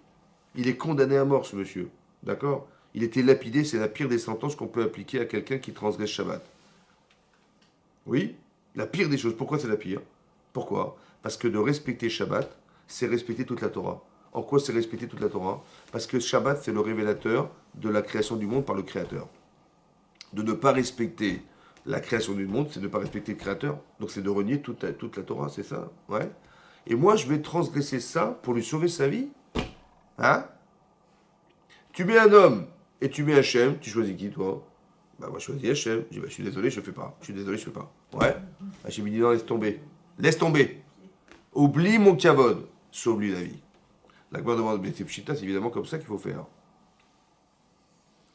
Il est condamné à mort, ce monsieur. D'accord? Il était lapidé, c'est la pire des sentences qu'on peut appliquer à quelqu'un qui transgresse Shabbat. Oui? La pire des choses. Pourquoi c'est la pire? Pourquoi? Parce que de respecter Shabbat, c'est respecter toute la Torah. En quoi c'est respecter toute la Torah? Parce que Shabbat, c'est le révélateur de la création du monde par le Créateur. De ne pas respecter la création du monde, c'est de ne pas respecter le Créateur. Donc c'est de renier toute la Torah, c'est ça? Ouais. Et moi, je vais transgresser ça pour lui sauver sa vie? Hein? Tu mets un homme et tu mets Hachem, tu choisis qui, toi? Bah, moi, je choisis Hachem. Je dis, bah, je suis désolé, je ne fais pas. Je suis désolé, je ne fais pas. Ouais. Hachem, il dit, non, laisse tomber. Laisse tomber. Oublie mon kavod. Sauve-lui la vie. La Gemara demande, mais c'est pshita, c'est évidemment comme ça qu'il faut faire.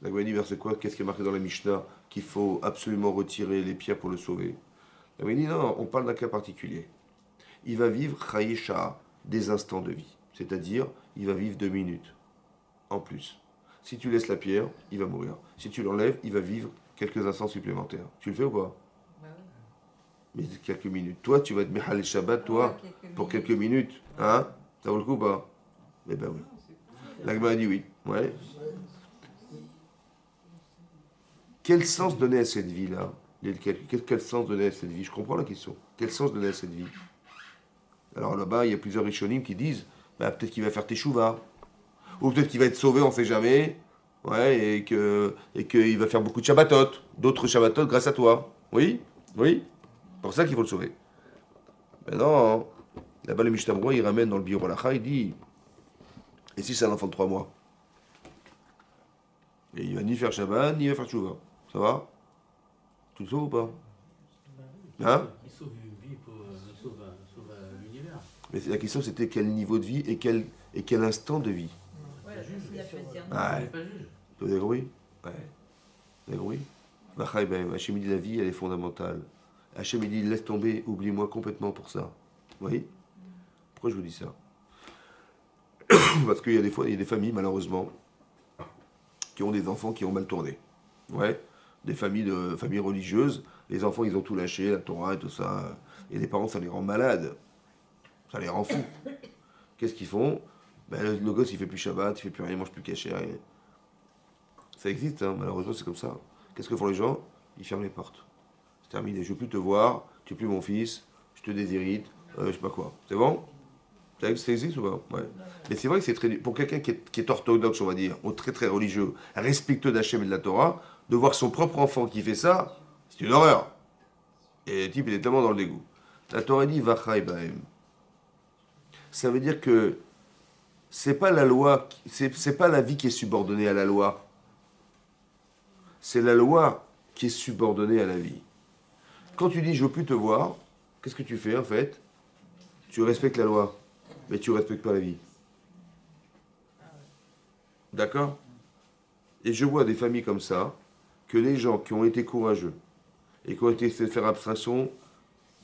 La Gemara dit, verset quoi? Qu'est-ce qui est marqué dans la Mishnah? Qu'il faut absolument retirer les pierres pour le sauver. La Gemara dit, non, on parle d'un cas particulier. Il va vivre chayesha, des instants de vie. C'est-à-dire, il va vivre 2 minutes. En plus. Si tu laisses la pierre, il va mourir. Si tu l'enlèves, il va vivre quelques instants supplémentaires. Tu le fais ou pas? Bah oui. Mais quelques minutes. Toi, tu vas être Mehal Shabbat, toi, pour quelques minutes. Hein? Ça vaut le coup ou pas? Eh ben oui. La Gemara dit oui. Ouais. Quel sens donner à cette vie-là? Quel sens donner à cette vie? Je comprends la question. Quel sens donner à cette vie? Alors là-bas, il y a plusieurs Rishonim qui disent, bah, peut-être qu'il va faire teshuva. Ou peut-être qu'il va être sauvé, on ne sait jamais. Ouais, et qu'il va faire beaucoup de Shabbatot. D'autres Shabbatot grâce à toi. Oui? Oui? C'est pour ça qu'il faut le sauver. Mais non. Là-bas, le Mishnah Berurah, il ramène dans le Biur Halacha, il dit, et si c'est un enfant de 3 mois? Et il va ni faire Shabbat, ni il va faire Tshuva. Ça va? Tu le sauves ou pas? Hein? Il sauve une vie, il sauve l'univers. Mais la question, c'était quel niveau de vie et quel instant de vie. Ouais, il a choisi un Ah, Il ouais. n'est pas juge. Vous avez compris? Ouais. Vous avez compris? Vachaï ben, Hachem dit la vie, elle est fondamentale. Hachem dit laisse tomber, oublie-moi complètement pour ça. Vous voyez? Pourquoi je vous dis ça? Parce qu'il y a des fois, il y a des familles, malheureusement, qui ont des enfants qui ont mal tourné. Ouais. Des familles religieuses, les enfants, ils ont tout lâché, la Torah et tout ça. Et les parents, ça les rend malades. Ça les rend fous. Qu'est-ce qu'ils font? Ben, le gosse, il fait plus Shabbat, il fait plus rien, il mange plus cachère. Ça existe, hein, malheureusement, c'est comme ça. Qu'est-ce que font les gens? Ils ferment les portes. C'est terminé. Je ne veux plus te voir, tu n'es plus mon fils, je te déshérite, je sais pas quoi. C'est bon? Ça existe ou pas? Ouais. Mais c'est vrai que c'est très dur. Pour quelqu'un qui est orthodoxe, on va dire, ou très très religieux, respectueux d'Hachem et de la Torah, de voir son propre enfant qui fait ça, c'est une horreur. Et le type, il est tellement dans le dégoût. La Torah dit Vachaï Bahem. Ça veut dire que c'est pas la loi, c'est pas la vie qui est subordonnée à la loi. C'est la loi qui est subordonnée à la vie. Quand tu dis je veux plus te voir, qu'est-ce que tu fais en fait? Tu respectes la loi, mais tu respectes pas la vie. D'accord? Et je vois des familles comme ça, que les gens qui ont été courageux et qui ont été fait faire abstraction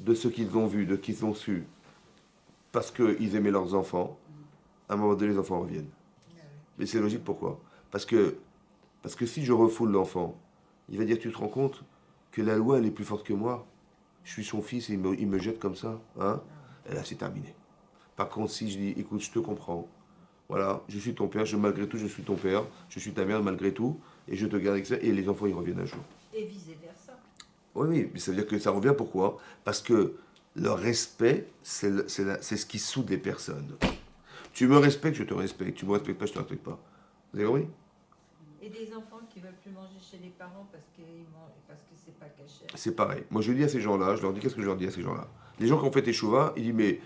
de ce qu'ils ont vu, de ce qu'ils ont su, parce qu'ils aimaient leurs enfants, à un moment donné, les enfants reviennent. Mais c'est logique, pourquoi? Parce que si je refoule l'enfant, il va dire, tu te rends compte que la loi, elle est plus forte que moi. Je suis son fils et il me jette comme ça. Hein? Et là, c'est terminé. Par contre, si je dis, écoute, je te comprends. Voilà, je suis ton père, malgré tout, je suis ton père. Je suis ta mère, malgré tout. Et je te garde avec ça. Et les enfants, ils reviennent un jour. Et vice-versa. Oui, oui, mais ça veut dire que ça revient pourquoi? Parce que le respect, c'est ce qui soude les personnes. Tu me respectes, je te respecte. Tu me respectes pas, je te respecte pas. Vous avez compris? Et des enfants qui ne veulent plus manger chez les parents parce que c'est pas caché. C'est pareil. Moi, je dis à ces gens-là, je leur dis, qu'est-ce que je leur dis à ces gens-là? Les gens qui ont fait échouva, ils disent, mais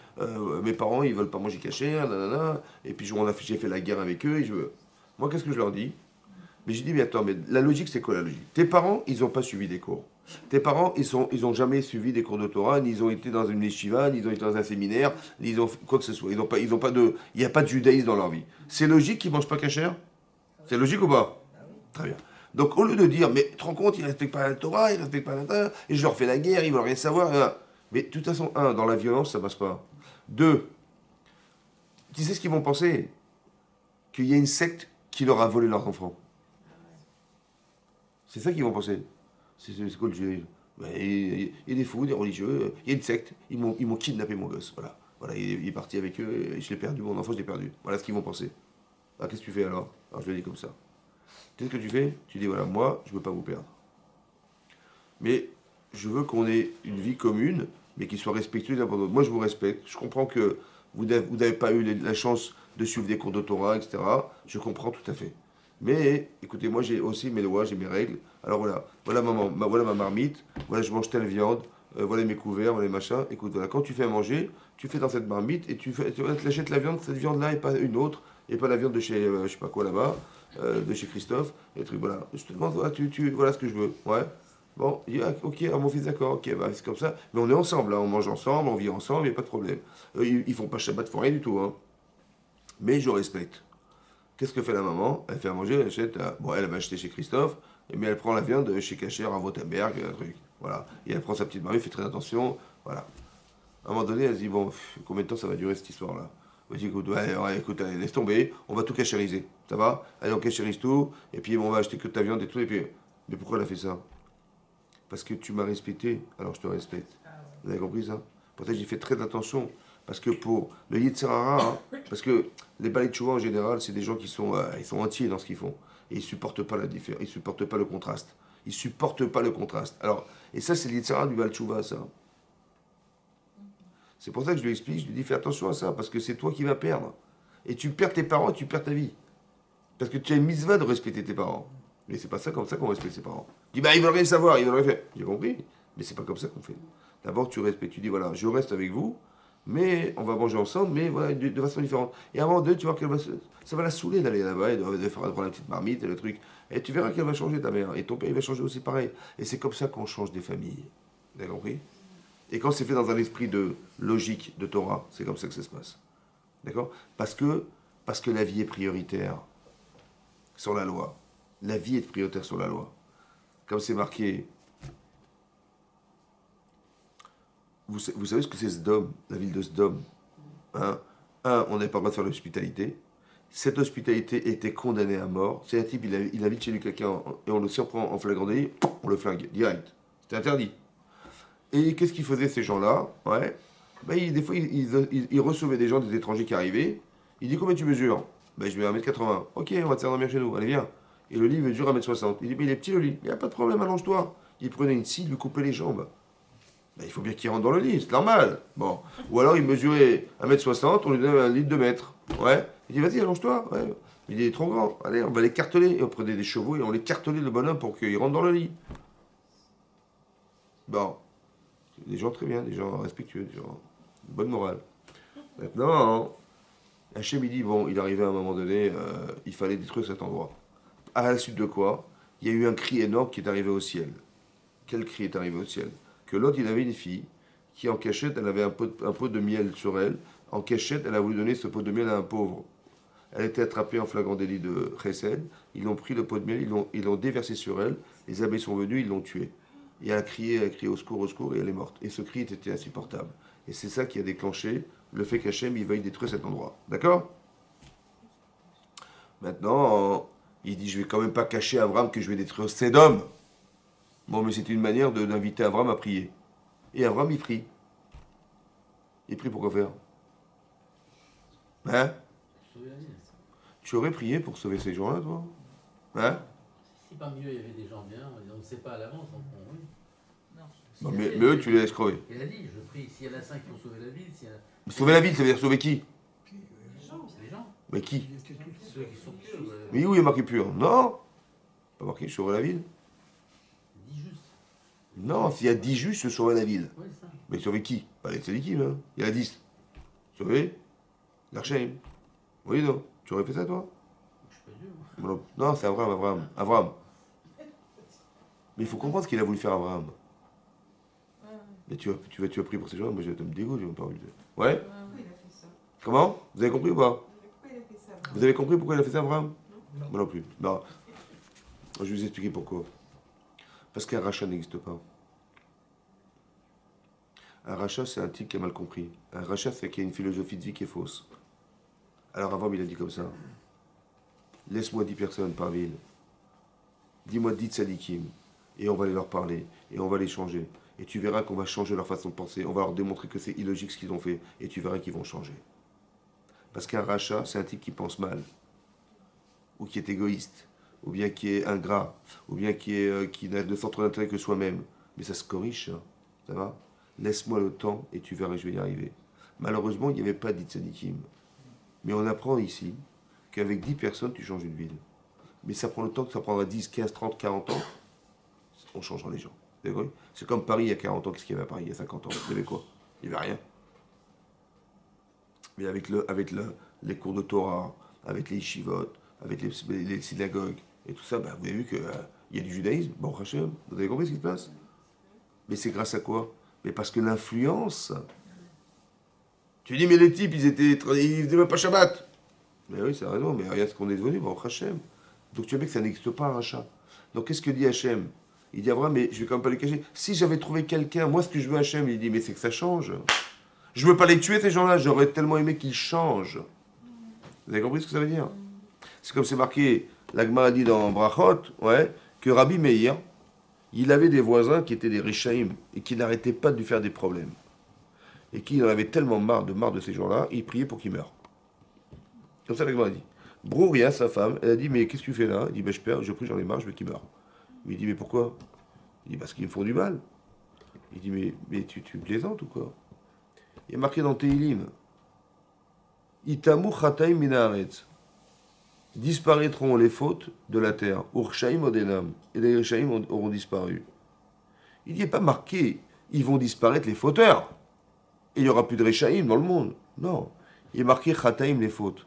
mes parents, ils veulent pas manger caché, nanana, et puis j'ai fait la guerre avec eux, et je veux. Moi, qu'est-ce que je leur dis? Mais j'ai dit, mais attends, mais la logique, c'est quoi la logique? Tes parents, ils n'ont pas suivi des cours. Tes parents, ils ont jamais suivi des cours de Torah, ni ils ont été dans une yeshiva, ni ils ont été dans un séminaire, ni ils ont fait quoi que ce soit. Ils ont pas de, il n'y a pas de judaïsme dans leur vie. C'est logique qu'ils mangent pas cachère? C'est logique ou pas? Très bien. Donc au lieu de dire, mais tu te rends compte, ils ne respectent pas la Torah, ils ne respectent pas la Torah, et je leur fais la guerre, ils veulent rien savoir. Mais de toute façon, un, dans la violence, ça passe pas. Deux, tu sais ce qu'ils vont penser? Qu'il y a une secte qui leur a volé leurs enfants. C'est ça qu'ils vont penser. C'est quoi le judaïsme? Ben, il y a des fous, des religieux, il y a une secte, ils m'ont kidnappé mon gosse. Voilà. Voilà, il est parti avec eux, et je l'ai perdu, mon enfant, je l'ai perdu. Voilà ce qu'ils vont penser. Ah, qu'est-ce que tu fais alors? Alors je le dis comme ça. Tu sais ce que tu fais? Tu dis voilà, moi, je ne veux pas vous perdre. Mais je veux qu'on ait une vie commune, mais qui soit respectueuse l'un pour l'autre. Moi, je vous respecte. Je comprends que vous n'avez pas eu la chance de suivre des cours de Torah, etc. Je comprends tout à fait. Mais écoutez, moi, j'ai aussi mes lois, j'ai mes règles. Alors voilà, voilà maman, voilà ma marmite, voilà je mange telle viande, voilà mes couverts, voilà les machins. Écoute, voilà, quand tu fais à manger, tu fais dans cette marmite et tu achètes la viande, cette viande-là et pas une autre, et pas la viande de chez, je sais pas quoi là-bas, de chez Christophe, et des trucs, voilà. Je te demande, voilà, voilà ce que je veux, ouais. Bon, il dit, ah, ok, ah, mon fils, d'accord, ok, bah, c'est comme ça. Mais on est ensemble, hein, on mange ensemble, on vit ensemble, il n'y a pas de problème. Ils font pas Shabbat, ils font rien du tout, hein. Mais je respecte. Qu'est-ce que fait la maman? Elle fait à manger, elle achète, bon, elle va acheter chez Christophe, mais elle prend la viande chez Cacher à Wottenberg, un truc, voilà. Et elle prend sa petite marmite, fait très attention, voilà. À un moment donné, elle se dit, bon, combien de temps ça va durer cette histoire-là? Elle dit, écoute, ouais, écoute, allez, laisse tomber, on va tout cachériser, ça va? Allez, on cachérise tout, et puis on va acheter que ta viande et tout, et puis... Mais pourquoi elle a fait ça? Parce que tu m'as respecté, alors je te respecte. Vous avez compris ça? Pour ça, j'ai fait très attention. Parce que pour le Yetzer Hara, parce que les balais de Chouva en général, c'est des gens qui sont, ils sont entiers dans ce qu'ils font. Et ils ne supportent pas la différence, ils supportent pas le contraste. Ils ne supportent pas le contraste. Alors, et ça, c'est le Yetzer Hara du Baal Chouva, ça. C'est pour ça que je lui explique, je lui dis fais attention à ça, parce que c'est toi qui vas perdre. Et tu perds tes parents et tu perds ta vie. Parce que tu as une mitzvah de respecter tes parents. Mais c'est pas ça comme ça qu'on respecte ses parents. Tu dis bah ils veulent rien savoir, ils veulent rien faire. J'ai compris, mais c'est pas comme ça qu'on fait. D'abord tu respectes, tu dis voilà, je reste avec vous, mais on va manger ensemble, mais voilà, de façon différente. Et à un moment donné, tu vois qu'elle va ça va la saouler d'aller là-bas, et de faire prendre la petite marmite et le truc. Et tu verras qu'elle va changer ta mère. Et ton père il va changer aussi pareil. Et c'est comme ça qu'on change des familles. Vous avez compris? Et quand c'est fait dans un esprit de logique, de Torah, c'est comme ça que ça se passe. D'accord? Parce que la vie est prioritaire sur la loi. La vie est prioritaire sur la loi. Comme c'est marqué, vous savez ce que c'est Sdom, la ville de Sdom, hein? Un, on n'avait pas le droit de faire l'hospitalité. Cette hospitalité était condamnée à mort. C'est un type, il invite chez lui quelqu'un et on le surprend en flagrant délit, on le flingue, direct. C'était interdit. Et qu'est-ce qu'ils faisaient ces gens-là? Ouais. Ben, des fois, ils recevaient des gens, des étrangers qui arrivaient. Il dit combien tu mesures? Ben, je mets 1m80. Ok, on va te faire dormir chez nous. Allez, viens. Et le lit, il mesure 1m60. Il dit, mais il est petit le lit. Il n'y a pas de problème, allonge-toi. Il prenait une scie, il lui coupait les jambes. Ben, il faut bien qu'il rentre dans le lit, c'est normal. Bon. Ou alors il mesurait 1m60, on lui donnait un lit de 2 mètres. Ouais. Il dit, vas-y, allonge-toi. Ouais. Il est trop grand. Allez, on va l'écarteler. Et on prenait des chevaux et on l'écartelait le bonhomme pour qu'il rentre dans le lit. Bon. Des gens très bien, des gens respectueux, des gens de bonne morale. Maintenant, Hachem, il dit, bon, il arrivait à un moment donné, il fallait détruire cet endroit. À la suite de quoi, il y a eu un cri énorme qui est arrivé au ciel. Quel cri est arrivé au ciel? Que l'autre, il avait une fille qui, en cachette, elle avait un pot de miel sur elle. En cachette, elle a voulu donner ce pot de miel à un pauvre. Elle a été attrapée en flagrant délit de Chesed. Ils l'ont pris, le pot de miel, ils l'ont déversé sur elle. Les abeilles sont venues, ils l'ont tuée. Et elle a crié au secours, et elle est morte. Et ce cri était insupportable. Et c'est ça qui a déclenché le fait qu'Hachem, il veuille détruire cet endroit. D'accord? Maintenant, il dit, je vais quand même pas cacher à Abraham que je vais détruire Sédom. Bon, mais c'est une manière d'inviter Abraham à prier. Et Abraham, il prie. Il prie pour quoi faire? Hein? Sauver la vie. Tu aurais prié pour sauver ces gens-là, toi? Hein? Si parmi eux il y avait des gens bien, on ne sait pas à l'avance, donc oui. Non. Si Non, il y mais avait- eux, tu les laisses crever. Il a dit, je prie, s'il y en a 5 qui ont sauvé la ville, s'il y en a... Sauver la ville, ça veut dire sauver qui? C'est les gens, Mais qui? Il était tout ceux qui sont purs, Mais où il est marqué pur? Non? Pas marqué, je sauverai la ville? dit juste. Non, s'il y a 10 justes, je sauverai la ville. Oui, ça. Mais sauver qui? Pas les tzadikim, hein. Il y en a 10. Sauver l'Archaïm. Oui, non. Tu aurais fait ça, toi? Je peux Dieu. Non, c'est Abraham. Abraham. Mais il faut comprendre ce qu'il a voulu faire Abraham. Mais tu as pris pour ces gens, moi je me dégoûte, j'ai même pas envie de... Ouais. Pourquoi il a fait ça? Comment? Vous avez compris ou pas? Pourquoi il a fait ça? Vous avez compris pourquoi il a fait ça Abraham? Non. Moi non plus. Non. Je vais vous expliquer pourquoi. Parce qu'un rachat n'existe pas. Un rachat, c'est un type qui a mal compris. Un rachat, c'est qu'il y a une philosophie de vie qui est fausse. Alors avant, il a dit comme ça. Laisse-moi 10 personnes par ville. Dis-moi 10 tzadikim. Et on va aller leur parler. Et on va les changer. Et tu verras qu'on va changer leur façon de penser. On va leur démontrer que c'est illogique ce qu'ils ont fait. Et tu verras qu'ils vont changer. Parce qu'un rachat, c'est un type qui pense mal. Ou qui est égoïste. Ou bien qui est ingrat. Ou bien qui n'a de centre d'intérêt que soi-même. Mais ça se corrige, ça. Ça va? Laisse-moi le temps et tu verras que je vais y arriver. Malheureusement, il n'y avait pas d'Itzadikim. Mais on apprend ici qu'avec 10 personnes, tu changes une ville. Mais ça prend le temps que ça prendra 10, 15, 30, 40 ans. On changera les gens. C'est comme Paris il y a 40 ans. Qu'est-ce qu'il y avait à Paris il y a 50 ans? Il y avait quoi? Il n'y avait rien. Mais avec les cours de Torah, avec les yeshivot, avec les synagogues et tout ça, bah, vous avez vu qu'il y a du judaïsme. Bon, Hachem, vous avez compris ce qui se passe? Mais c'est grâce à quoi? Mais parce que l'influence. Tu dis, mais les types, ils faisaient même pas Shabbat. Mais oui, c'est raison, mais regarde ce qu'on est devenu, bon, Hachem. Donc tu vois bien que ça n'existe pas un rachat. Donc qu'est-ce que dit Hachem? Il dit, Abraham, mais je vais quand même pas les cacher. Si j'avais trouvé quelqu'un, moi ce que je veux Hachem, il dit, mais c'est que ça change. Je veux pas les tuer ces gens-là, j'aurais tellement aimé qu'ils changent. Vous avez compris ce que ça veut dire? C'est comme c'est marqué, l'Agma a dit dans Brachot, ouais, que Rabbi Meir, il avait des voisins qui étaient des Rishaïm et qui n'arrêtaient pas de lui faire des problèmes. Et qui en avait tellement marre de ces gens-là, il priait pour qu'ils meurent. Comme ça, l'Agma a dit. Brouria, sa femme, elle a dit, mais qu'est-ce que tu fais là? Il dit, ben, je prie, j'en ai marre, je veux qu'ils meurent. Mais il dit, mais pourquoi? Il dit, parce qu'ils me font du mal. Il dit, mais tu plaisantes ou quoi? Il y a marqué dans Tehilim, Itamu chataim minaretz. Disparaîtront les fautes de la terre. Urshaim odenam. Et les Rishaïm auront disparu. Il n'y a pas marqué, ils vont disparaître les fauteurs. Et il n'y aura plus de Rishaïm dans le monde. Non. Il est marqué chataim les fautes.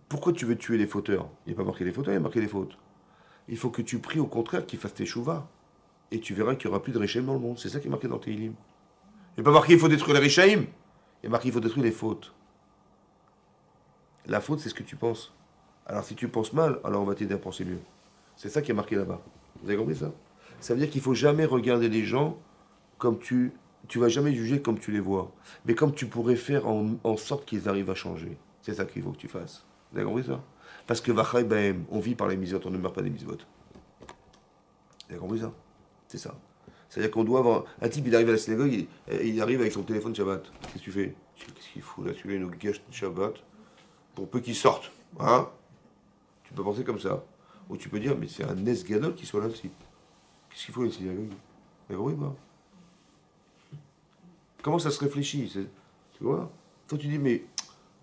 Pourquoi tu veux tuer les fauteurs? Il n'y a pas marqué les fauteurs, il y a marqué les fautes. Il faut que tu pries au contraire qu'ils fassent tes chouvas. Et tu verras qu'il n'y aura plus de Rishaïm dans le monde. C'est ça qui est marqué dans Tehilim. Il n'y a pas marqué il faut détruire les Rishaïm. Il y a marqué il faut détruire les fautes. La faute, c'est ce que tu penses. Alors si tu penses mal, alors on va t'aider à penser mieux. C'est ça qui est marqué là-bas. Vous avez compris ça? Ça veut dire qu'il ne faut jamais regarder les gens comme tu vas jamais juger comme tu les vois. Mais comme tu pourrais faire en sorte qu'ils arrivent à changer. C'est ça qu'il faut que tu fasses. Vous avez compris ça? Parce que Vachai Bahem, on vit par les mitzvot, on ne meurt pas des mitzvot. Vous avez compris ça? C'est ça. C'est-à-dire qu'on doit avoir... Un type, il arrive à la synagogue, il arrive avec son téléphone Shabbat. Qu'est-ce que tu fais? Qu'est-ce qu'il fout là? Celui-là, il nous gâche Shabbat. Pour peu qu'il sorte. Hein? Tu peux penser comme ça. Ou tu peux dire, mais c'est un Esgadol qui soit là aussi. Qu'est-ce qu'il faut la synagogue? Vous avez compris pas? Comment ça se réfléchit? Tu vois? Toi, tu dis, mais...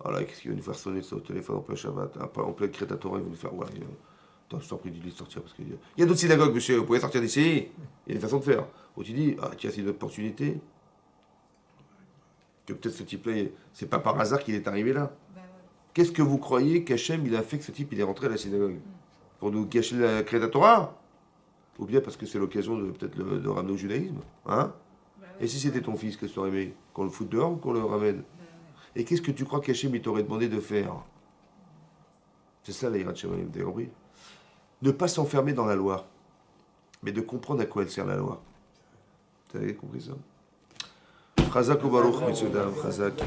Oh là, qu'est-ce qu'il va nous faire sonner sur le téléphone en plein Shabbat, en plein Crétatora, il va nous faire... Ouais, attends, je t'en prie, dis-lui de sortir, parce qu'il y a d'autres synagogues, monsieur, vous pouvez sortir d'ici. Il y a une façon de faire. Ou tu dis, ah tiens, c'est une opportunité. Que peut-être ce type-là, c'est pas par hasard qu'il est arrivé là. Ben ouais. Qu'est-ce que vous croyez qu'Hachem, il a fait que ce type, il est rentré à la synagogue? Pour nous gâcher la Crétatora? Ou bien parce que c'est l'occasion de peut-être de ramener au judaïsme? Hein? Ben ouais. Et si c'était ton fils, qu'est-ce que tu aurais aimé? Qu'on le foute dehors ou qu'on le ramène? Ben ouais. Et qu'est-ce que tu crois qu'Hachem, il t'aurait demandé de faire? C'est ça, la Yirat Shamayim, vous avez compris? Ne pas s'enfermer dans la loi, mais de comprendre à quoi elle sert la loi. Vous avez compris ça? Chazak ou Baruch, messieurs, dames, Chazak.